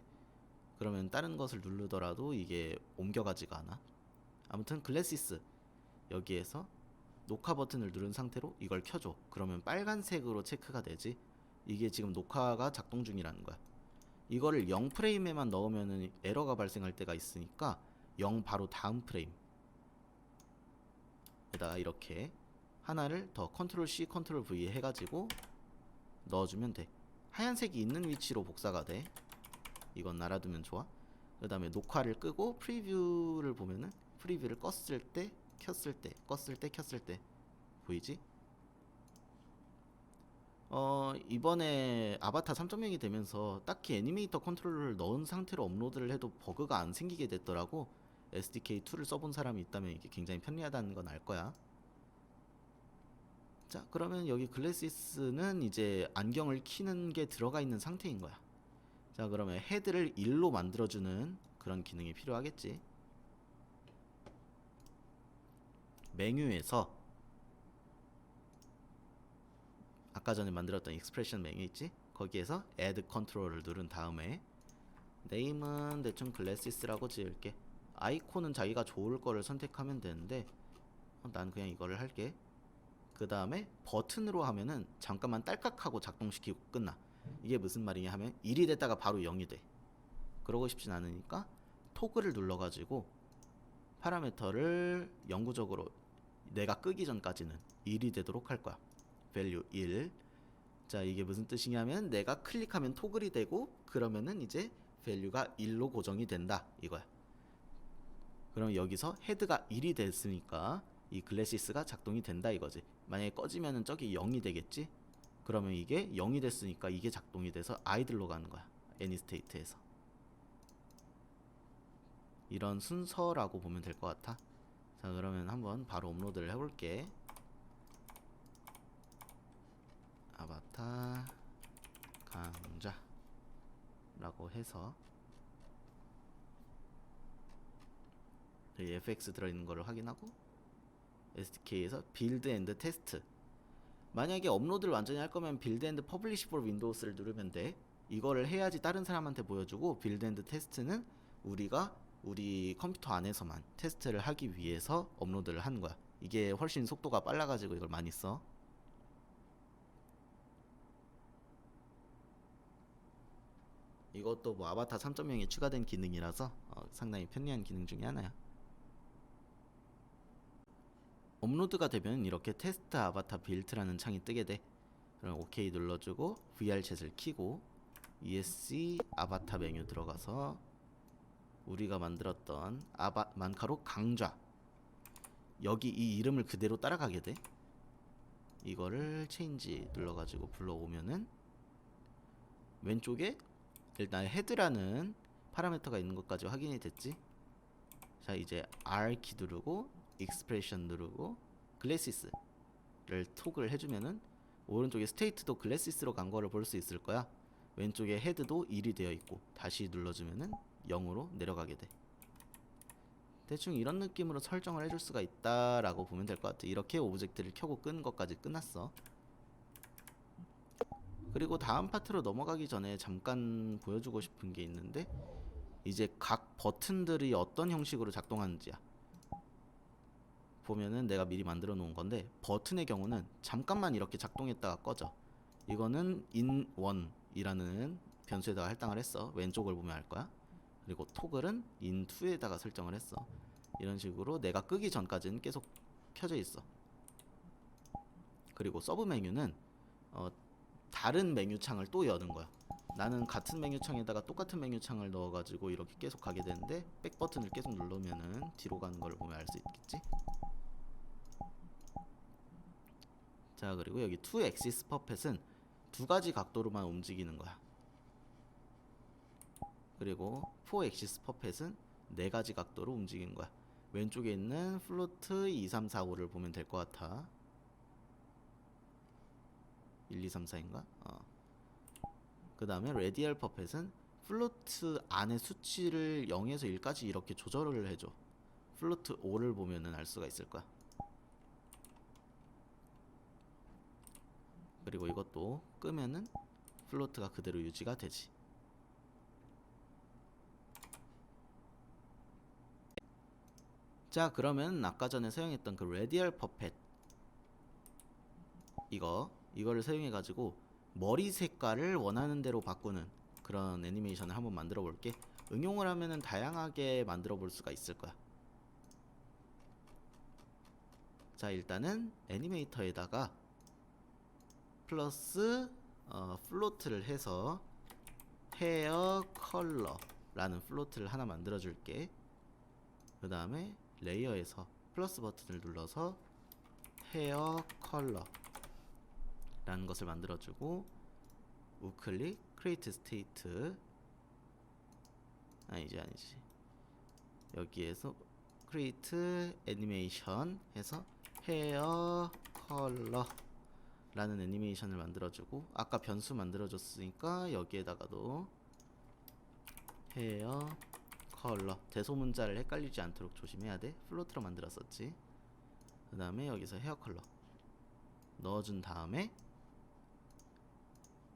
그러면 다른 것을 누르더라도 이게 옮겨가지가 않아. 아무튼 글래시스 여기에서 녹화 버튼을 누른 상태로 이걸 켜줘. 그러면 빨간색으로 체크가 되지. 이게 지금 녹화가 작동 중이라는 거야. 이거를 0프레임에만 넣으면은 에러가 발생할 때가 있으니까 0 바로 다음 프레임 에다가 이렇게 하나를 더 컨트롤 C 컨트롤 V 해가지고 넣어주면 돼. 하얀색이 있는 위치로 복사가 돼. 이건 놔두면 좋아. 그 다음에 녹화를 끄고 프리뷰를 보면은 프리뷰를 껐을 때 켰을 때 껐을 때 켰을 때 보이지? 이번에 아바타 3.0이 되면서 딱히 애니메이터 컨트롤러를 넣은 상태로 업로드를 해도 버그가 안 생기게 됐더라고. SDK2를 써본 사람이 있다면 이게 굉장히 편리하다는 건 알 거야. 자, 그러면 여기 글래시스는 이제 안경을 키는 게 들어가 있는 상태인 거야. 자, 그러면 헤드를 1로 만들어주는 그런 기능이 필요하겠지. 메뉴에서 아까 전에 만들었던 익스프레션 메뉴 있지? 거기에서 add control을 누른 다음에 네임은 대충 글래시스라고 지을게. 아이콘은 자기가 좋을 거를 선택하면 되는데 난 그냥 이거를 할게. 그 다음에 버튼으로 하면은 잠깐만 딸깍하고 작동시키고 끝나. 이게 무슨 말이냐 하면 1이 됐다가 바로 0이 돼. 그러고 싶진 않으니까 토글을 눌러가지고 파라미터를 영구적으로 내가 끄기 전까지는 1이 되도록 할 거야. value 1. 자, 이게 무슨 뜻이냐면 내가 클릭하면 토글이 되고 그러면은 이제 value가 1로 고정이 된다 이거야. 그럼 여기서 헤드가 1이 됐으니까 이 글래시스가 작동이 된다 이거지. 만약에 꺼지면은 저기 0이 되겠지? 그러면 이게 0이 됐으니까 이게 작동이 돼서 아이들로 가는 거야. 애니스테이트에서. 이런 순서라고 보면 될 것 같아. 자, 그러면 한번 바로 업로드를 해볼게. 아바타 강좌 라고 해서 여기 FX 들어있는 거를 확인하고 SDK에서 빌드 앤드 테스트. 만약에 업로드를 완전히 할 거면 빌드 앤드 퍼블리시 for 윈도우스를 누르면 돼. 이거를 해야지 다른 사람한테 보여주고, 빌드 앤드 테스트는 우리가 우리 컴퓨터 안에서만 테스트를 하기 위해서 업로드를 하는 거야. 이게 훨씬 속도가 빨라가지고 이걸 많이 써. 이것도 뭐 아바타 3.0에 추가된 기능이라서 상당히 편리한 기능 중에 하나야. 업로드가 되면 이렇게 테스트 아바타 빌트라는 창이 뜨게 돼. 그럼 OK 눌러주고 VR챗을 키고 ESC 아바타 메뉴 들어가서 우리가 만들었던 만카로 강좌, 여기 이 이름을 그대로 따라가게 돼. 이거를 체인지 눌러가지고 불러오면은 왼쪽에 일단 헤드라는 파라미터가 있는 것까지 확인이 됐지. 자, 이제 R키 누르고 익스프레션 누르고 글래시스를 톡을 해주면은 오른쪽에 스테이트도 글래시스로 간 거를 볼 수 있을 거야. 왼쪽에 헤드도 1이 되어 있고 다시 눌러주면은 0으로 내려가게 돼. 대충 이런 느낌으로 설정을 해줄 수가 있다라고 보면 될 것 같아. 이렇게 오브젝트를 켜고 끄는 것까지 끝났어. 그리고 다음 파트로 넘어가기 전에 잠깐 보여주고 싶은 게 있는데, 이제 각 버튼들이 어떤 형식으로 작동하는지야. 보면은 내가 미리 만들어 놓은 건데, 버튼의 경우는 잠깐만 이렇게 작동했다가 꺼져. 이거는 in1이라는 변수에다가 할당을 했어. 왼쪽을 보면 알 거야. 그리고 토글은 in2에다가 설정을 했어. 이런 식으로 내가 끄기 전까지는 계속 켜져 있어. 그리고 서브 메뉴는 다른 메뉴 창을 또 여는 거야. 나는 같은 메뉴 창에다가 똑같은 메뉴 창을 넣어가지고 이렇게 계속 가게 되는데 백 버튼을 계속 누르면은 뒤로 가는 걸 보면 알 수 있겠지. 자, 그리고 여기 2axis 퍼펫은 두 가지 각도로만 움직이는 거야. 그리고 4axis 퍼펫은 네 가지 각도로 움직이는 거야. 왼쪽에 있는 플로트 2, 3, 4, 5를 보면 될 것 같아. 1, 2, 3, 4인가? 그 다음에 레디얼 퍼펫은 플로트 안에 수치를 0에서 1까지 이렇게 조절을 해줘. 플로트 5를 보면은 알 수가 있을 거야. 그리고 이것도 끄면은 플로트가 그대로 유지가 되지. 자, 그러면 아까 전에 사용했던 그 레디얼 퍼펫 이거를 사용해 가지고 머리 색깔을 원하는 대로 바꾸는 그런 애니메이션을 한번 만들어 볼게. 응용을 하면은 다양하게 만들어 볼 수가 있을 거야. 자, 일단은 애니메이터에다가 플러스 플로트를 해서 헤어 컬러라는 플로트를 하나 만들어 줄게. 그 다음에 레이어에서 플러스 버튼을 눌러서 헤어 컬러라는 것을 만들어 주고 우클릭 크리에이트 스테이트 아니지 여기에서 크리에이트 애니메이션 해서 헤어 컬러 라는 애니메이션을 만들어주고 아까 변수 만들어줬으니까 여기에다가도 헤어 컬러 대소문자를 헷갈리지 않도록 조심해야 돼. 플로트로 만들었었지. 그 다음에 여기서 헤어 컬러 넣어준 다음에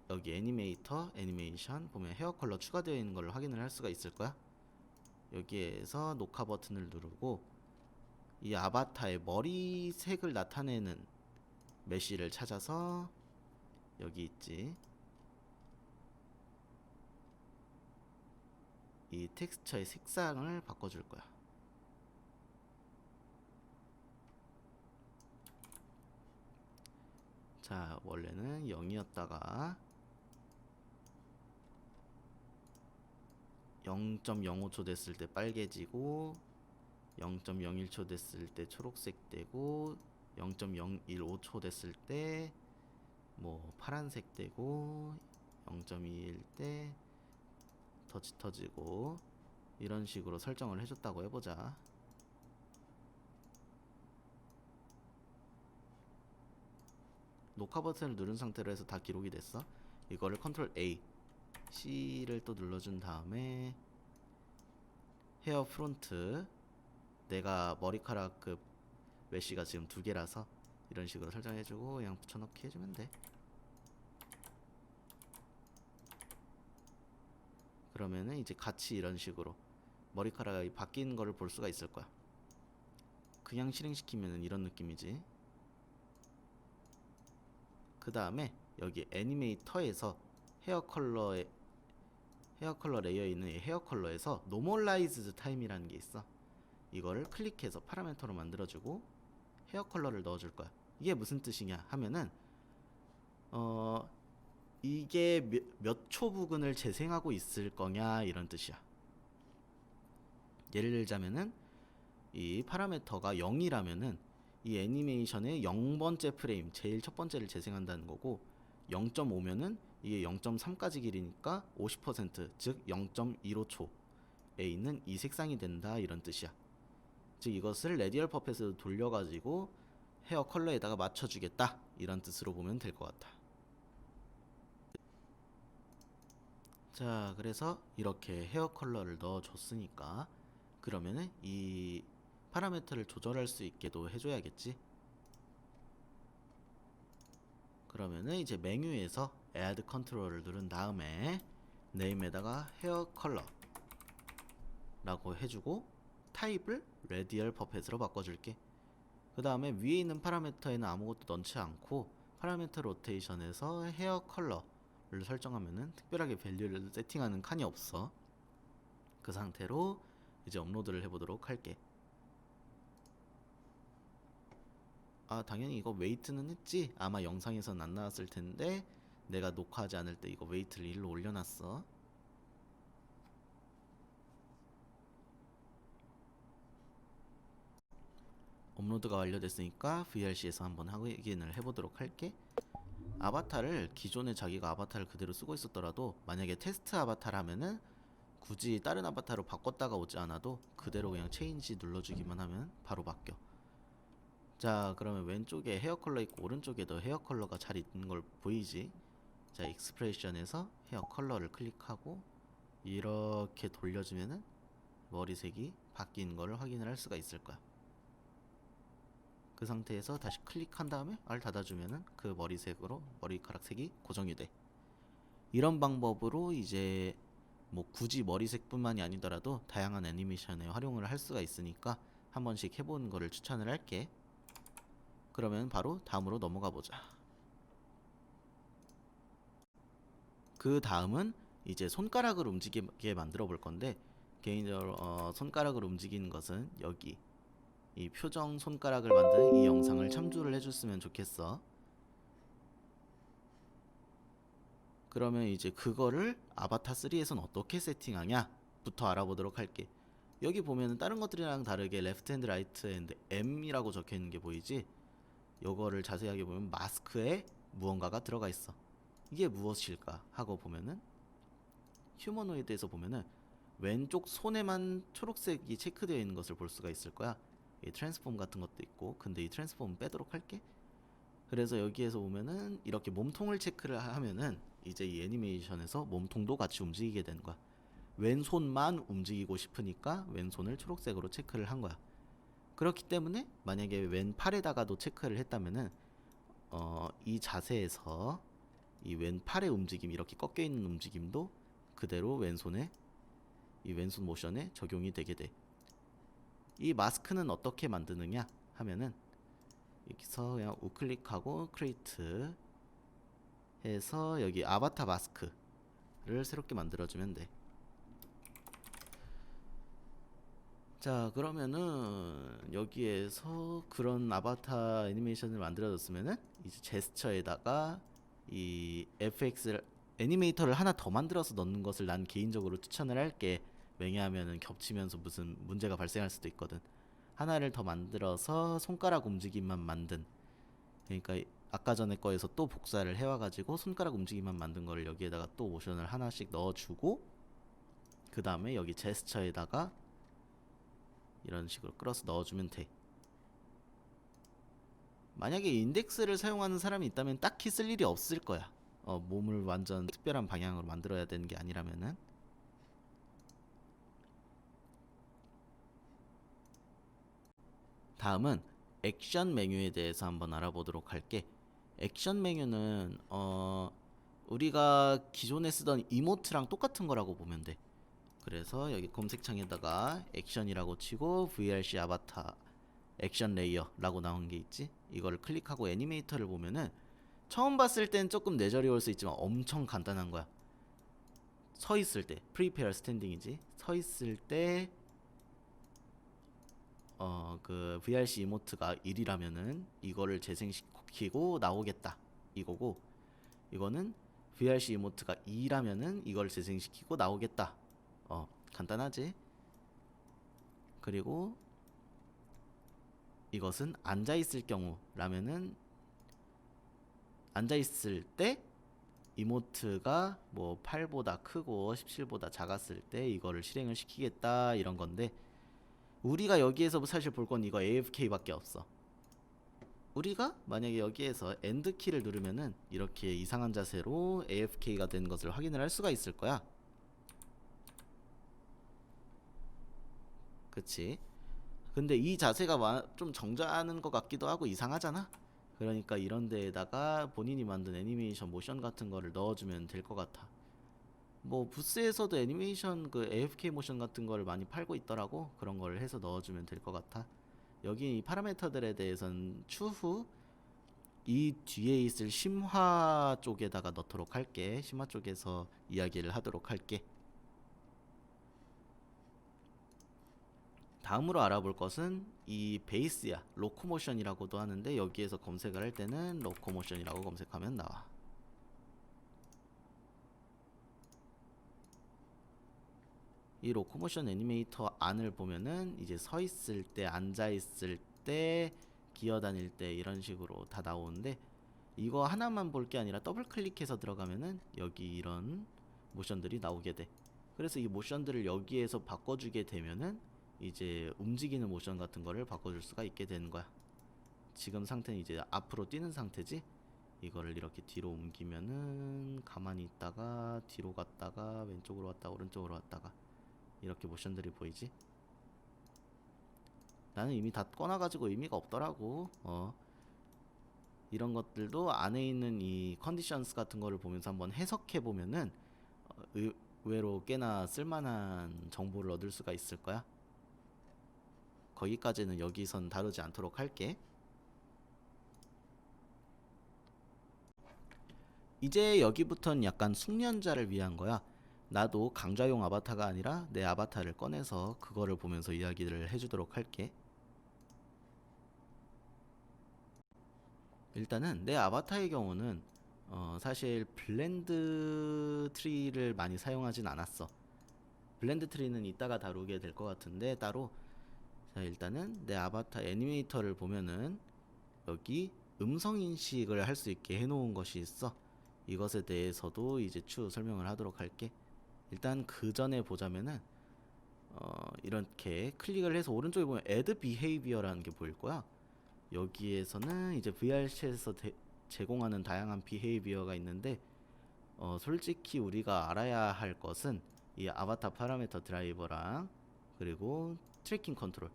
여기 애니메이터 애니메이션 보면 헤어 컬러 추가되어 있는 걸 확인을 할 수가 있을 거야. 여기에서 녹화 버튼을 누르고 이 아바타의 머리 색을 나타내는 메쉬를 찾아서 여기 있지. 이 텍스처의 색상을 바꿔줄 거야. 자, 원래는 0이었다가 0.05초 됐을 때 빨개지고 0.01초 됐을 때 초록색 되고 0.015초 됐을 때 뭐 파란색 되고 0.21 때 더 짙어지고 이런 식으로 설정을 해줬다고 해보자. 녹화 버튼을 누른 상태로 해서 다 기록이 됐어. 이거를 컨트롤 A C를 또 눌러준 다음에 헤어 프론트 내가 머리카락 그 메쉬가 지금 2개라서 이런 식으로 설정해주고 그냥 붙여넣기 해주면 돼. 그러면은 이제 같이 이런 식으로 머리카락이 바뀌는 거를 볼 수가 있을 거야. 그냥 실행시키면은 이런 느낌이지. 그 다음에 여기 애니메이터에서 헤어 컬러 레이어에 있는 이 헤어 컬러에서 노멀라이즈드 타임이라는 게 있어. 이거를 클릭해서 파라미터로 만들어주고 헤어 컬러를 넣어줄 거야. 이게 무슨 뜻이냐 하면은 이게 몇 초 부근을 재생하고 있을 거냐 이런 뜻이야. 예를 들자면은 이 파라미터가 0이라면은 이 애니메이션의 0번째 프레임 제일 첫 번째를 재생한다는 거고 0.5면은 이게 0.3까지 길이니까 50% 즉 0.15초에 있는 이 색상이 된다 이런 뜻이야. 즉 이것을 레디얼 퍼펫으로 돌려가지고 헤어 컬러에다가 맞춰주겠다 이런 뜻으로 보면 될 것 같아. 자, 그래서 이렇게 헤어 컬러를 넣어줬으니까 그러면은 이 파라미터를 조절할 수 있게도 해줘야겠지. 그러면은 이제 메뉴에서 Add 컨트롤을 누른 다음에 네임에다가 헤어 컬러 라고 해주고 타입을 레디얼 퍼펫으로 바꿔줄게. 그 다음에 위에 있는 파라미터에는 아무것도 넣지 않고 파라미터 로테이션에서 헤어 컬러를 설정하면은 특별하게 밸류를 세팅하는 칸이 없어. 그 상태로 이제 업로드를 해보도록 할게. 아 당연히 이거 웨이트는 했지. 아마 영상에선 안 나왔을 텐데 내가 녹화하지 않을 때 이거 웨이트를 1로 올려놨어. 업로드가 완료됐으니까 VRC에서 한번 확인을 해보도록 할게. 아바타를 기존에 자기가 아바타를 그대로 쓰고 있었더라도 만약에 테스트 아바타라면은 굳이 다른 아바타로 바꿨다가 오지 않아도 그대로 그냥 체인지 눌러주기만 하면 바로 바뀌어. 자 그러면 왼쪽에 헤어 컬러 있고 오른쪽에도 헤어 컬러가 잘 있는 걸 보이지? 자 익스프레션에서 헤어 컬러를 클릭하고 이렇게 돌려주면은 머리색이 바뀐 거를 확인을 할 수가 있을 거야. 그 상태에서 다시 클릭한 다음에 R 닫아주면은 그 머리색으로 머리카락 색이 고정이 돼. 이런 방법으로 이제 뭐 굳이 머리색뿐만이 아니더라도 다양한 애니메이션에 활용을 할 수가 있으니까 한 번씩 해보는 거를 추천을 할게. 그러면 바로 다음으로 넘어가 보자. 그 다음은 이제 손가락을 움직이게 만들어 볼 건데 개인적으로 손가락을 움직이는 것은 여기 이 표정 손가락을 만든 이 영상을 참조를 해줬으면 좋겠어. 그러면 이제 그거를 아바타 3에선 어떻게 세팅하냐 부터 알아보도록 할게. 여기 보면은 다른 것들이랑 다르게 레프트 핸드 라이트 핸드 M이라고 적혀 있는 게 보이지? 요거를 자세하게 보면 마스크에 무언가가 들어가 있어. 이게 무엇일까 하고 보면은 휴머노이드에서 보면은 왼쪽 손에만 초록색이 체크되어 있는 것을 볼 수가 있을 거야. 이 트랜스폼 같은 것도 있고, 근데 이 트랜스폼 빼도록 할게. 그래서 여기에서 보면은 이렇게 몸통을 체크를 하면은 이제 이 애니메이션에서 몸통도 같이 움직이게 되는 거야. 왼손만 움직이고 싶으니까 왼손을 초록색으로 체크를 한 거야. 그렇기 때문에 만약에 왼팔에다가도 체크를 했다면은 이 자세에서 이 왼팔의 움직임, 이렇게 꺾여 있는 움직임도 그대로 왼손에 이 왼손 모션에 적용이 되게 돼. 이 마스크는 어떻게 만드느냐 하면은 여기서 그냥 우클릭하고 크리에이트 해서 여기 아바타 마스크를 새롭게 만들어주면 돼. 자 그러면은 여기에서 그런 아바타 애니메이션을 만들어줬으면은 이제 제스처에다가 이 FX 애니메이터를 하나 더 만들어서 넣는 것을 난 개인적으로 추천을 할게. 왜냐하면은 겹치면서 무슨 문제가 발생할 수도 있거든. 하나를 더 만들어서 손가락 움직임만 만든, 그러니까 아까 전에 거에서 또 복사를 해와가지고 손가락 움직임만 만든 거를 여기에다가 또 모션을 하나씩 넣어주고 그 다음에 여기 제스처에다가 이런 식으로 끌어서 넣어주면 돼. 만약에 인덱스를 사용하는 사람이 있다면 딱히 쓸 일이 없을 거야. 몸을 완전 특별한 방향으로 만들어야 되는 게 아니라면은. 다음은 액션 메뉴에 대해서 한번 알아보도록 할게. 액션 메뉴는 우리가 기존에 쓰던 이모트랑 똑같은 거라고 보면 돼. 그래서 여기 검색창에다가 액션이라고 치고 VRC 아바타 액션 레이어라고 나온 게 있지. 이거를 클릭하고 애니메이터를 보면은 처음 봤을 땐 조금 뇌저리올 수 있지만 엄청 간단한 거야. 서 있을 때 프리페어 스탠딩이지. 서 있을 때 그 VRC 이모트가 1이라면은 이거를 재생시키고 나오겠다 이거고, 이거는 VRC 이모트가 2라면은 이걸 재생시키고 나오겠다. 간단하지. 그리고 이것은 앉아있을 경우라면은 앉아있을 때 이모트가 뭐 8보다 크고 17보다 작았을 때 이거를 실행을 시키겠다 이런 건데, 우리가 여기에서 사실 볼 건 이거 AFK밖에 없어. 우리가 만약에 여기에서 엔드 키를 누르면은 이렇게 이상한 자세로 AFK가 된 것을 확인을 할 수가 있을 거야. 그치? 근데 이 자세가 좀 정자하는 것 같기도 하고 이상하잖아? 그러니까 이런 데에다가 본인이 만든 애니메이션 모션 같은 거를 넣어주면 될 것 같아. 뭐 부스에서도 애니메이션 그 AFK 모션 같은 거를 많이 팔고 있더라고. 그런 걸 해서 넣어주면 될 것 같아. 여기 이 파라미터들에 대해서는 추후 이 뒤에 있을 심화 쪽에다가 넣도록 할게. 심화 쪽에서 이야기를 하도록 할게. 다음으로 알아볼 것은 이 베이스야. 로코모션이라고도 하는데 여기에서 검색을 할 때는 로코모션이라고 검색하면 나와. 이 로코모션 애니메이터 안을 보면은 이제 서 있을 때, 앉아 있을 때, 기어 다닐 때 이런 식으로 다 나오는데, 이거 하나만 볼 게 아니라 더블 클릭해서 들어가면은 여기 이런 모션들이 나오게 돼. 그래서 이 모션들을 여기에서 바꿔주게 되면은 이제 움직이는 모션 같은 거를 바꿔줄 수가 있게 되는 거야. 지금 상태는 이제 앞으로 뛰는 상태지. 이거를 이렇게 뒤로 옮기면은 가만히 있다가 뒤로 갔다가 왼쪽으로 왔다가 오른쪽으로 왔다가 이렇게 모션들이 보이지. 나는 이미 다 꺼놔가지고 의미가 없더라고. 이런 것들도 안에 있는 이 컨디션스 같은 거를 보면서 한번 해석해 보면은 의외로 꽤나 쓸만한 정보를 얻을 수가 있을 거야. 거기까지는 여기선 다루지 않도록 할게. 이제 여기부터는 약간 숙련자를 위한 거야. 나도 강좌용 아바타가 아니라 내 아바타를 꺼내서 그거를 보면서 이야기를 해주도록 할게. 일단은 내 아바타의 경우는 사실 블렌드 트리를 많이 사용하진 않았어. 블렌드 트리는 이따가 다루게 될 것 같은데 따로. 자, 일단은 내 아바타 애니메이터를 보면은 여기 음성 인식을 할 수 있게 해놓은 것이 있어. 이것에 대해서도 이제 추후 설명을 하도록 할게. 일단 그 전에 보자면은 이렇게 클릭을 해서 오른쪽에 보면 Add Behavior라는 게 보일 거야. 여기에서는 이제 VRC에서 제공하는 다양한 비헤이비어가 있는데 솔직히 우리가 알아야 할 것은 이 아바타 파라미터 드라이버랑 그리고 트래킹 컨트롤.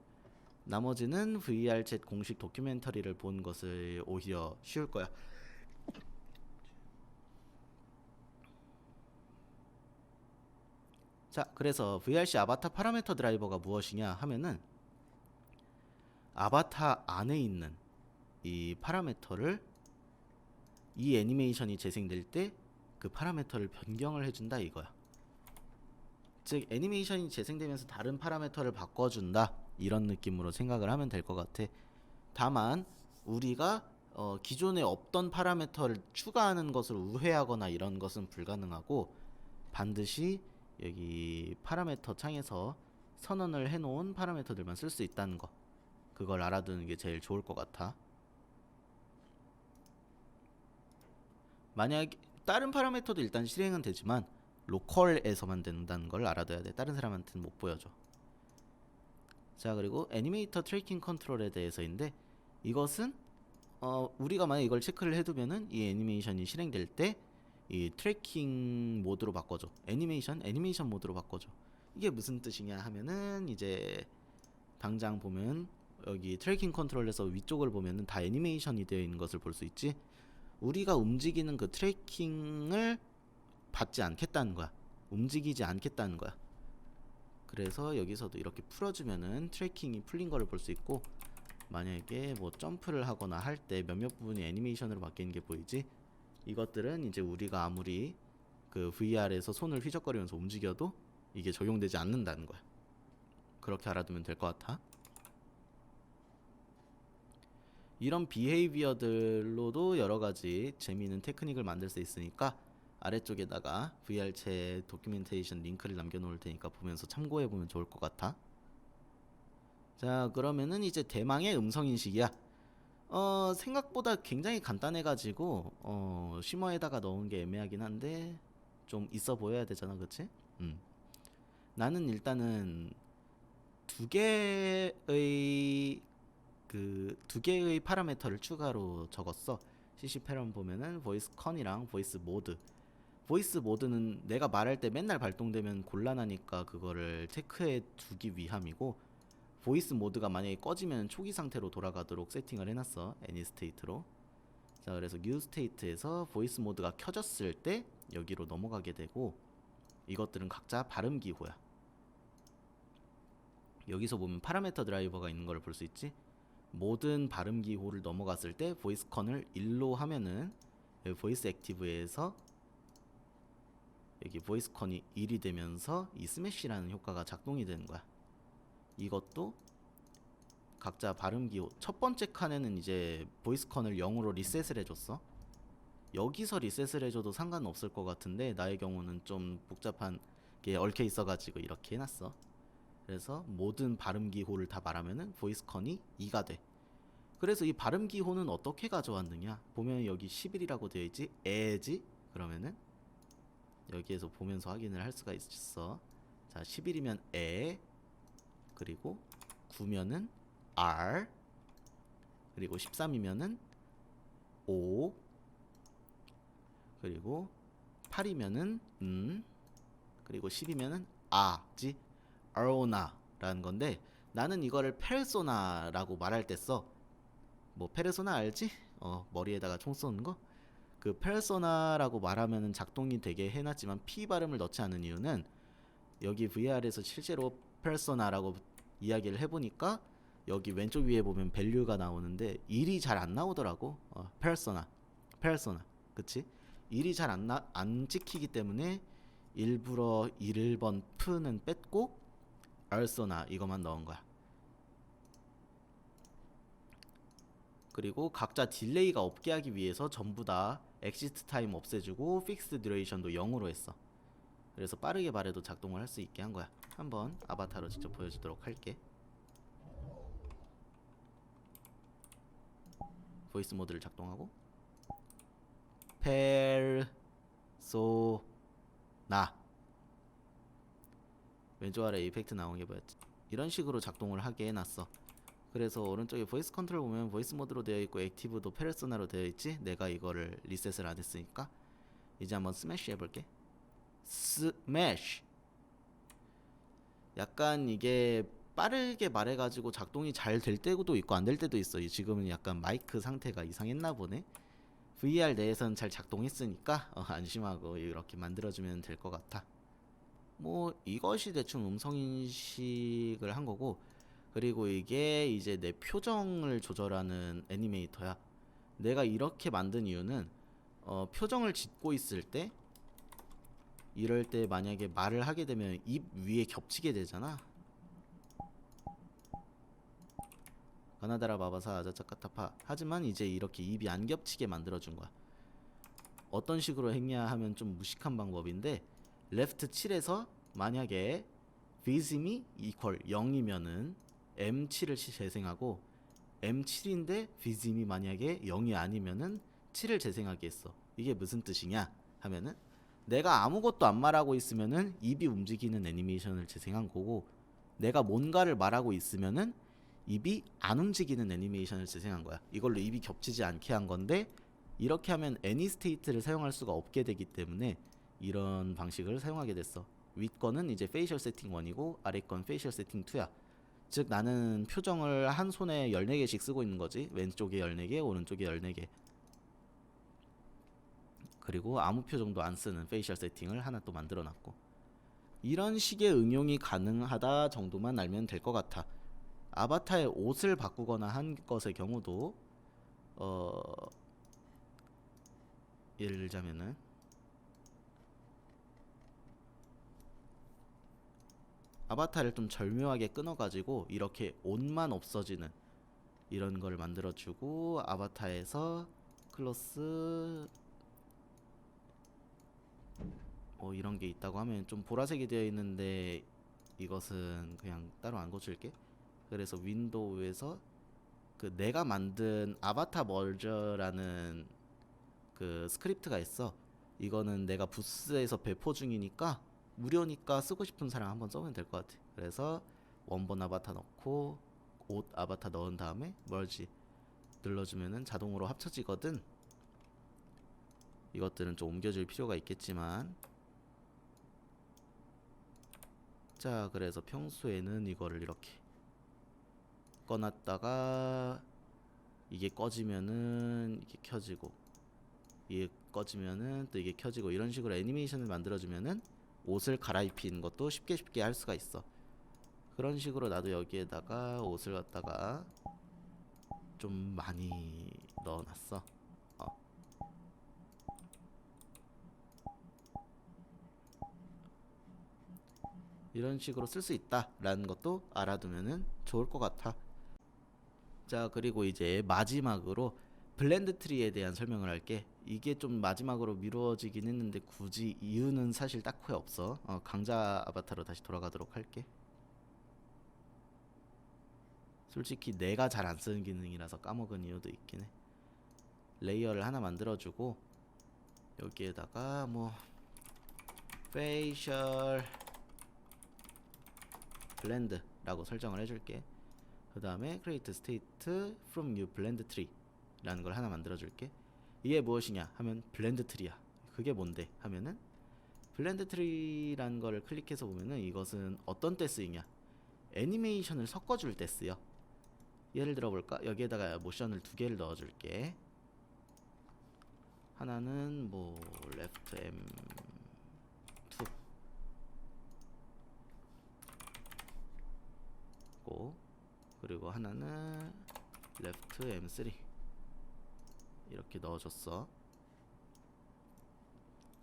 나머지는 VR챗 공식 도큐멘터리를 본 것을 오히려 쉬울 거야. 자, 그래서 VRC 아바타 파라미터 드라이버가 무엇이냐 하면은 아바타 안에 있는 이 파라미터를 이 애니메이션이 재생될 때 그 파라미터를 변경을 해준다 이거야. 즉 애니메이션이 재생되면서 다른 파라미터를 바꿔준다 이런 느낌으로 생각을 하면 될 것 같아. 다만 우리가 기존에 없던 파라미터를 추가하는 것을 우회하거나 이런 것은 불가능하고 반드시 여기 파라미터 창에서 선언을 해놓은 파라미터들만 쓸 수 있다는 거, 그걸 알아두는 게 제일 좋을 것 같아. 만약 다른 파라미터도 일단 실행은 되지만 로컬에서만 된다는 걸 알아둬야 돼. 다른 사람한테는 못 보여줘. 자, 그리고 애니메이터 트래킹 컨트롤에 대해서인데 이것은 우리가 만약 이걸 체크를 해두면은 이 애니메이션이 실행될 때 이 트래킹 모드로 바꿔줘. 애니메이션 모드로 바꿔줘. 이게 무슨 뜻이냐 하면은 이제 당장 보면 여기 트래킹 컨트롤에서 위쪽을 보면은 다 애니메이션이 되어 있는 것을 볼 수 있지. 우리가 움직이는 그 트래킹을 받지 않겠다는 거야. 움직이지 않겠다는 거야. 그래서 여기서도 이렇게 풀어주면은 트래킹이 풀린 거를 볼 수 있고, 만약에 뭐 점프를 하거나 할 때 몇몇 부분이 애니메이션으로 바뀌는 게 보이지. 이것들은 이제 우리가 아무리 그 VR에서 손을 휘적거리면서 움직여도 이게 적용되지 않는다는 거야. 그렇게 알아두면 될 것 같아. 이런 비헤이비어들로도 여러 가지 재미있는 테크닉을 만들 수 있으니까 아래쪽에다가 VR챗 도큐멘테이션 링크를 남겨놓을 테니까 보면서 참고해보면 좋을 것 같아. 자, 그러면은 이제 대망의 음성인식이야. 생각보다 굉장히 간단해가지고 쉬머에다가 넣은 게 애매하긴 한데 좀 있어 보여야 되잖아, 그치? 나는 일단은 두 개의 파라미터를 추가로 적었어. CC 패런 보면은 보이스 컨이랑 보이스 모드. 보이스 모드는 내가 말할 때 맨날 발동되면 곤란하니까 그거를 체크해 두기 위함이고, 보이스 모드가 만약에 꺼지면 초기 상태로 돌아가도록 세팅을 해놨어. 애니 스테이트로. 자, 그래서 뉴 스테이트에서 보이스 모드가 켜졌을 때 여기로 넘어가게 되고, 이것들은 각자 발음 기호야. 여기서 보면 파라미터 드라이버가 있는 걸 볼 수 있지. 모든 발음 기호를 넘어갔을 때 보이스 컨을 1로 하면은 여기 보이스 액티브에서 여기 보이스 컨이 1이 되면서 이 스매시라는 효과가 작동이 되는 거야. 이것도 각자 발음 기호. 첫 번째 칸에는 이제 보이스컨을 0으로 리셋을 해줬어. 여기서 리셋을 해줘도 상관은 없을 것 같은데 나의 경우는 좀 복잡한 게 얽혀 있어가지고 이렇게 해놨어. 그래서 모든 발음 기호를 다 말하면은 보이스컨이 2가 돼. 그래서 이 발음 기호는 어떻게 가져왔느냐? 보면 여기 11이라고 되어 있지? 에지? 그러면은 여기에서 보면서 확인을 할 수가 있어. 자, 11이면 에, 그리고 9면은 R, 그리고 13이면은 O, 그리고 8이면은 그리고 10이면은 아지? 아로나라는 건데 나는 이거를 페르소나라고 말할 때 써. 뭐 페르소나 알지? 머리에다가 총 쏘는 거? 그 페르소나라고 말하면은 작동이 되게 해놨지만 P 발음을 넣지 않은 이유는 여기 VR에서 실제로 페르소나라고 이야기를 해보니까 여기 왼쪽 위에 보면 밸류가 나오는데 1이 잘 안 나오더라고. 페르소나, 그치? 1이 잘 안 찍히기 때문에 일부러 1번 P는 뺐고 알소나 이것만 넣은 거야. 그리고 각자 딜레이가 없게 하기 위해서 전부 다 엑시트 타임 없애주고 픽스 듀레이션도 0으로 했어. 그래서 빠르게 말해도 작동을 할 수 있게 한 거야. 한번 아바타로 직접 보여주도록 할게. 보이스 모드를 작동하고 페르소나 왼쪽 아래 이펙트 나온 게 뭐였지? 이런 식으로 작동을 하게 해놨어. 그래서 오른쪽에 보이스 컨트롤 보면 보이스 모드로 되어 있고 액티브도 페르소나로 되어 있지? 내가 이거를 리셋을 안 했으니까. 이제 한번 스매시 해볼게. 스매시. 약간 이게 빠르게 말해가지고 작동이 잘 될 때도 있고 안 될 때도 있어. 지금은 약간 마이크 상태가 이상했나 보네. VR 내에서는 잘 작동했으니까 안심하고 이렇게 만들어주면 될 것 같아. 뭐 이것이 대충 음성인식을 한 거고, 그리고 이게 이제 내 표정을 조절하는 애니메이터야. 내가 이렇게 만든 이유는 표정을 짓고 있을 때 이럴 때 만약에 말을 하게 되면 입 위에 겹치게 되잖아. 가나다라 바바사 아자차카타파. 하지만 이제 이렇게 입이 안 겹치게 만들어준 거야. 어떤 식으로 했냐 하면 좀 무식한 방법인데 레프트 7에서 만약에 비즘이 이퀄 0이면은 M7을 재생하고 M7인데 비즘이 만약에 0이 아니면은 7을 재생하게 했어. 이게 무슨 뜻이냐 하면은 내가 아무것도 안 말하고 있으면은 입이 움직이는 애니메이션을 재생한 거고, 내가 뭔가를 말하고 있으면은 입이 안 움직이는 애니메이션을 재생한 거야. 이걸로 입이 겹치지 않게 한 건데 이렇게 하면 애니 스테이트를 사용할 수가 없게 되기 때문에 이런 방식을 사용하게 됐어. 윗 거는 이제 페이셜 세팅 1이고 아래 건 페이셜 세팅 2야. 즉 나는 표정을 한 손에 14개씩 쓰고 있는 거지. 왼쪽에 14개, 오른쪽에 14개. 그리고 아무 표정도 안 쓰는 페이셜 세팅을 하나 또 만들어 놨고. 이런 식의 응용이 가능하다 정도만 알면 될 것 같아. 아바타의 옷을 바꾸거나 한 것의 경우도 예를 들자면은 아바타를 좀 절묘하게 끊어가지고 이렇게 옷만 없어지는 이런 걸 만들어주고, 아바타에서 클로스 뭐 이런 게 있다고 하면 좀 보라색이 되어 있는데 이것은 그냥 따로 안 고칠게. 그래서 윈도우에서 그 내가 만든 아바타 멀저라는 그 스크립트가 있어. 이거는 내가 부스에서 배포 중이니까 무료니까 쓰고 싶은 사람 한번 써보면 될 것 같아. 그래서 원본 아바타 넣고 옷 아바타 넣은 다음에 멀지 눌러주면은 자동으로 합쳐지거든. 이것들은 좀 옮겨줄 필요가 있겠지만, 자 그래서 평소에는 이거를 이렇게 꺼놨다가 이게 꺼지면은 이게 켜지고, 이게 꺼지면은 또 이게 켜지고, 이런 식으로 애니메이션을 만들어주면은 옷을 갈아입히는 것도 쉽게 할 수가 있어. 그런 식으로 나도 여기에다가 옷을 갖다가 좀 많이 넣어놨어. 이런 식으로 쓸 수 있다라는 것도 알아두면은 좋을 것 같아. 자, 그리고 이제 마지막으로 블렌드 트리에 대한 설명을 할게. 이게 좀 마지막으로 미루어지긴 했는데 굳이 이유는 사실 딱히 없어. 강자 아바타로 다시 돌아가도록 할게. 솔직히 내가 잘 안 쓰는 기능이라서 까먹은 이유도 있긴 해. 레이어를 하나 만들어주고 여기에다가 뭐 페이셜 블렌드라고 설정을 해줄게. 그 다음에 create state from new blend tree 라는 걸 하나 만들어줄게. 이게 무엇이냐 하면 블렌드 트리야. 그게 뭔데 하면은 블렌드 트리라는 거를 클릭해서 보면은 이것은 어떤 때 쓰이냐, 애니메이션을 섞어줄 때 쓰여. 예를 들어 볼까? 여기에다가 모션을 두 개를 넣어줄게. 하나는 뭐 left M2 고, 그리고 하나는 left M3 이렇게 넣어줬어.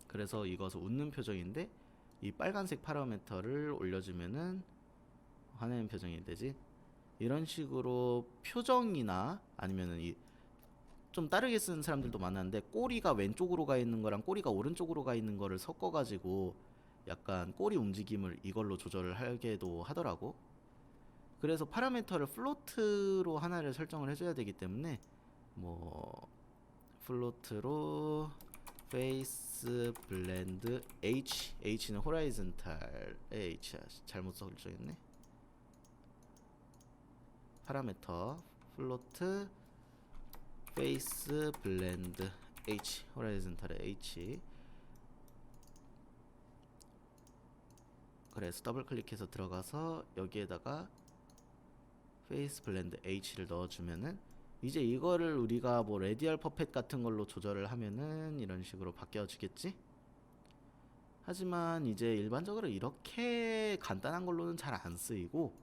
그래서 이것은 웃는 표정인데 이 빨간색 파라미터를 올려주면은 화내는 표정이 되지. 이런 식으로 표정이나 아니면은 이 좀 다르게 쓰는 사람들도 많았는데 꼬리가 왼쪽으로 가 있는 거랑 꼬리가 오른쪽으로 가 있는 거를 섞어가지고 약간 꼬리 움직임을 이걸로 조절을 하게도 하더라고. 그래서 파라미터를 플로트로 하나를 설정을 해줘야 되기 때문에 뭐 플로트로 페이스 블렌드 H는 호라이즌탈 H 잘못 설정했네. 파라미터 플로트 페이스 블렌드 H 호라이즌탈의 H. 그래서 더블 클릭해서 들어가서 여기에다가 페이스 블렌드 H를 넣어주면은 이제 이거를 우리가 뭐 레디얼 퍼펫 같은 걸로 조절을 하면은 이런 식으로 바뀌어지겠지. 하지만 이제 일반적으로 이렇게 간단한 걸로는 잘 안 쓰이고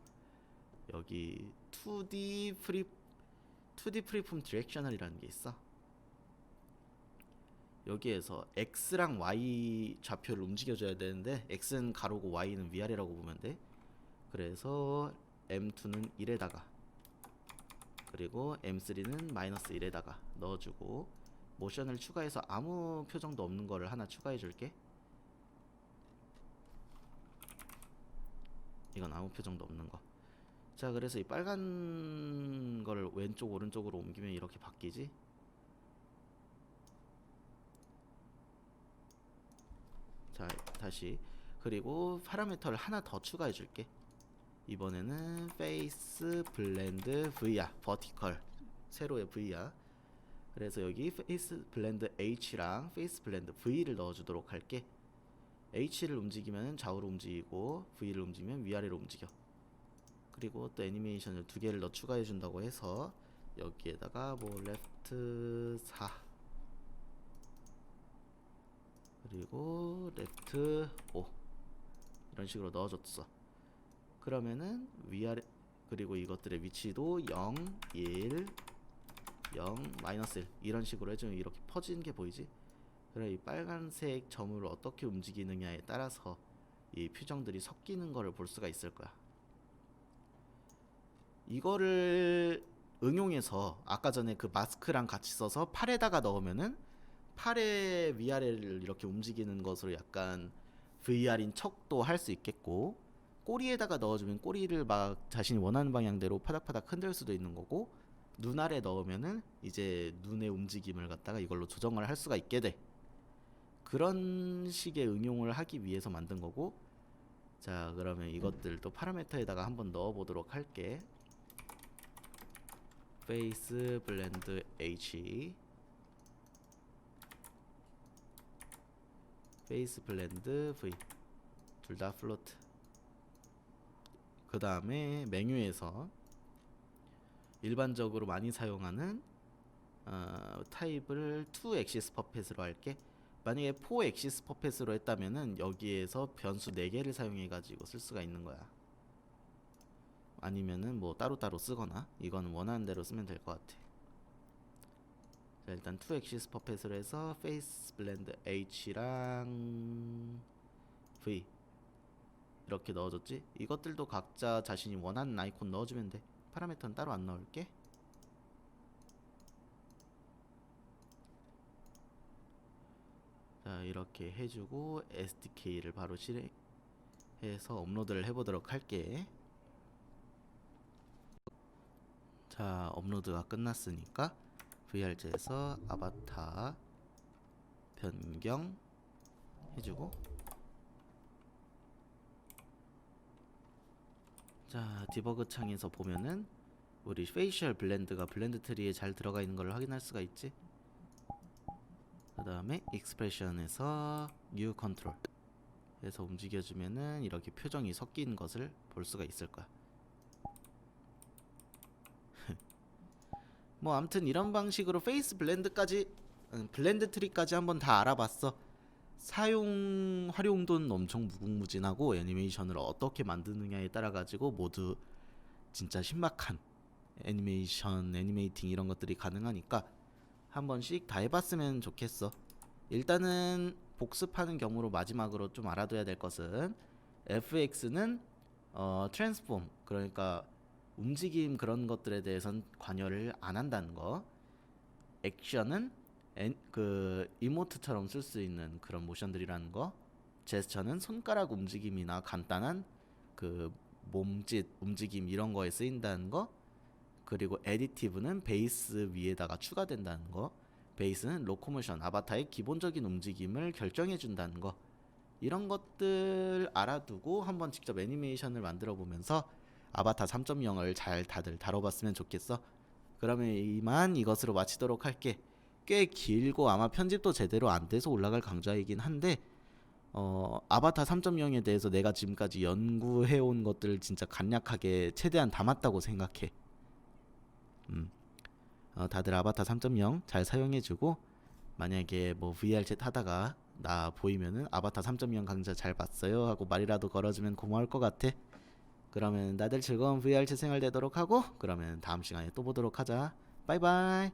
여기 2D 프리폼 디렉셔널이라는 게 있어. 여기에서 X랑 Y 좌표를 움직여줘야 되는데 X는 가로고 Y는 위아래라고 보면 돼. 그래서 M2는 1에다가 그리고 M3는 마이너스 1에다가 넣어주고 모션을 추가해서 아무 표정도 없는 거를 하나 추가해 줄게. 이건 아무 표정도 없는 거. 자, 그래서 이 빨간 거를 왼쪽 오른쪽으로 옮기면 이렇게 바뀌지. 자, 다시. 그리고 파라미터를 하나 더 추가해 줄게. 이번에는 페이스 블렌드 V야. 버티컬 세로의 V야. 그래서 여기 페이스 블렌드 H랑 페이스 블렌드 V를 넣어주도록 할게. H를 움직이면 좌우로 움직이고 V를 움직이면 위아래로 움직여. 그리고 또 애니메이션을 두 개를 더 추가해 준다고 해서 여기에다가 뭐 레프트 4 그리고 레프트 5 이런 식으로 넣어줬어. 그러면은 위아래 그리고 이것들의 위치도 0, 1, 0, 마이너스 1 이런 식으로 해주면 이렇게 퍼지는 게 보이지? 그래, 이 빨간색 점을 어떻게 움직이느냐에 따라서 이 표정들이 섞이는 거를 볼 수가 있을 거야. 이거를 응용해서 아까 전에 그 마스크랑 같이 써서 팔에다가 넣으면은 팔의 위아래를 이렇게 움직이는 것으로 약간 VR인 척도 할 수 있겠고, 꼬리에다가 넣어주면 꼬리를 막 자신이 원하는 방향대로 파닥파닥 흔들 수도 있는 거고, 눈 아래 넣으면은 이제 눈의 움직임을 갖다가 이걸로 조정을 할 수가 있게 돼. 그런 식의 응용을 하기 위해서 만든 거고. 자, 그러면 이것들도 파라미터에다가 한번 넣어 보도록 할게. 페이스 블렌드 H, 페이스 블렌드 V, 둘 다 플로트. 그 다음에 메뉴에서 일반적으로 많이 사용하는 타입을 2엑시스 퍼펫으로 할게. 만약에 4엑시스 퍼펫으로 했다면은 여기에서 변수 4개를 사용해 가지고 쓸 수가 있는 거야. 아니면은 뭐 따로따로 쓰거나, 이거는 원하는 대로 쓰면 될 것 같아. 자, 일단 2엑시스 퍼펫으로 해서 페이스 블렌드 H랑 V, 이렇게 넣어줬지. 이것들도 각자 자신이 원하는 아이콘 넣어주면 돼. 파라미터는 따로 안 넣을게. 자, 이렇게 해주고 SDK를 바로 실행해서 업로드를 해보도록 할게. 자, 업로드가 끝났으니까 VRG에서 아바타 변경 해주고, 자, 디버그 창에서 보면은 우리 페이셜 블렌드가 블렌드 트리에 잘 들어가 있는 걸 확인할 수가 있지. 그 다음에 익스프레션에서 뉴 컨트롤 해서 움직여주면은 이렇게 표정이 섞인 것을 볼 수가 있을 거야. 뭐 아무튼 이런 방식으로 페이스 블렌드까지 블렌드 트리까지 한번 다 알아봤어. 사용 활용도는 엄청 무궁무진하고 애니메이션을 어떻게 만드느냐에 따라 가지고 모두 진짜 신박한 애니메이팅 이런 것들이 가능하니까 한 번씩 다 해봤으면 좋겠어. 일단은 복습하는 경우로 마지막으로 좀 알아둬야 될 것은 FX는 트랜스폼, 그러니까 움직임 그런 것들에 대해선 관여를 안 한다는 거. 액션은 그 이모트처럼 쓸 수 있는 그런 모션들이라는 거. 제스처는 손가락 움직임이나 간단한 그 몸짓 움직임 이런 거에 쓰인다는 거. 그리고 에디티브는 베이스 위에다가 추가된다는 거. 베이스는 로코모션, 아바타의 기본적인 움직임을 결정해 준다는 거. 이런 것들 알아두고 한번 직접 애니메이션을 만들어 보면서 아바타 3.0을 잘 다들 다뤄봤으면 좋겠어. 그러면 이만 이것으로 마치도록 할게. 꽤 길고 아마 편집도 제대로 안 돼서 올라갈 강좌이긴 한데 아바타 3.0에 대해서 내가 지금까지 연구해온 것들을 진짜 간략하게 최대한 담았다고 생각해. 다들 아바타 3.0 잘 사용해주고, 만약에 뭐 VR 챗 하다가 나 보이면은 아바타 3.0 강좌 잘 봤어요 하고 말이라도 걸어주면 고마울 것 같아. 그러면 다들 즐거운 VR 챗 생활 되도록 하고, 그러면 다음 시간에 또 보도록 하자. 바이바이.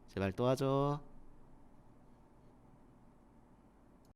제발 또 하죠.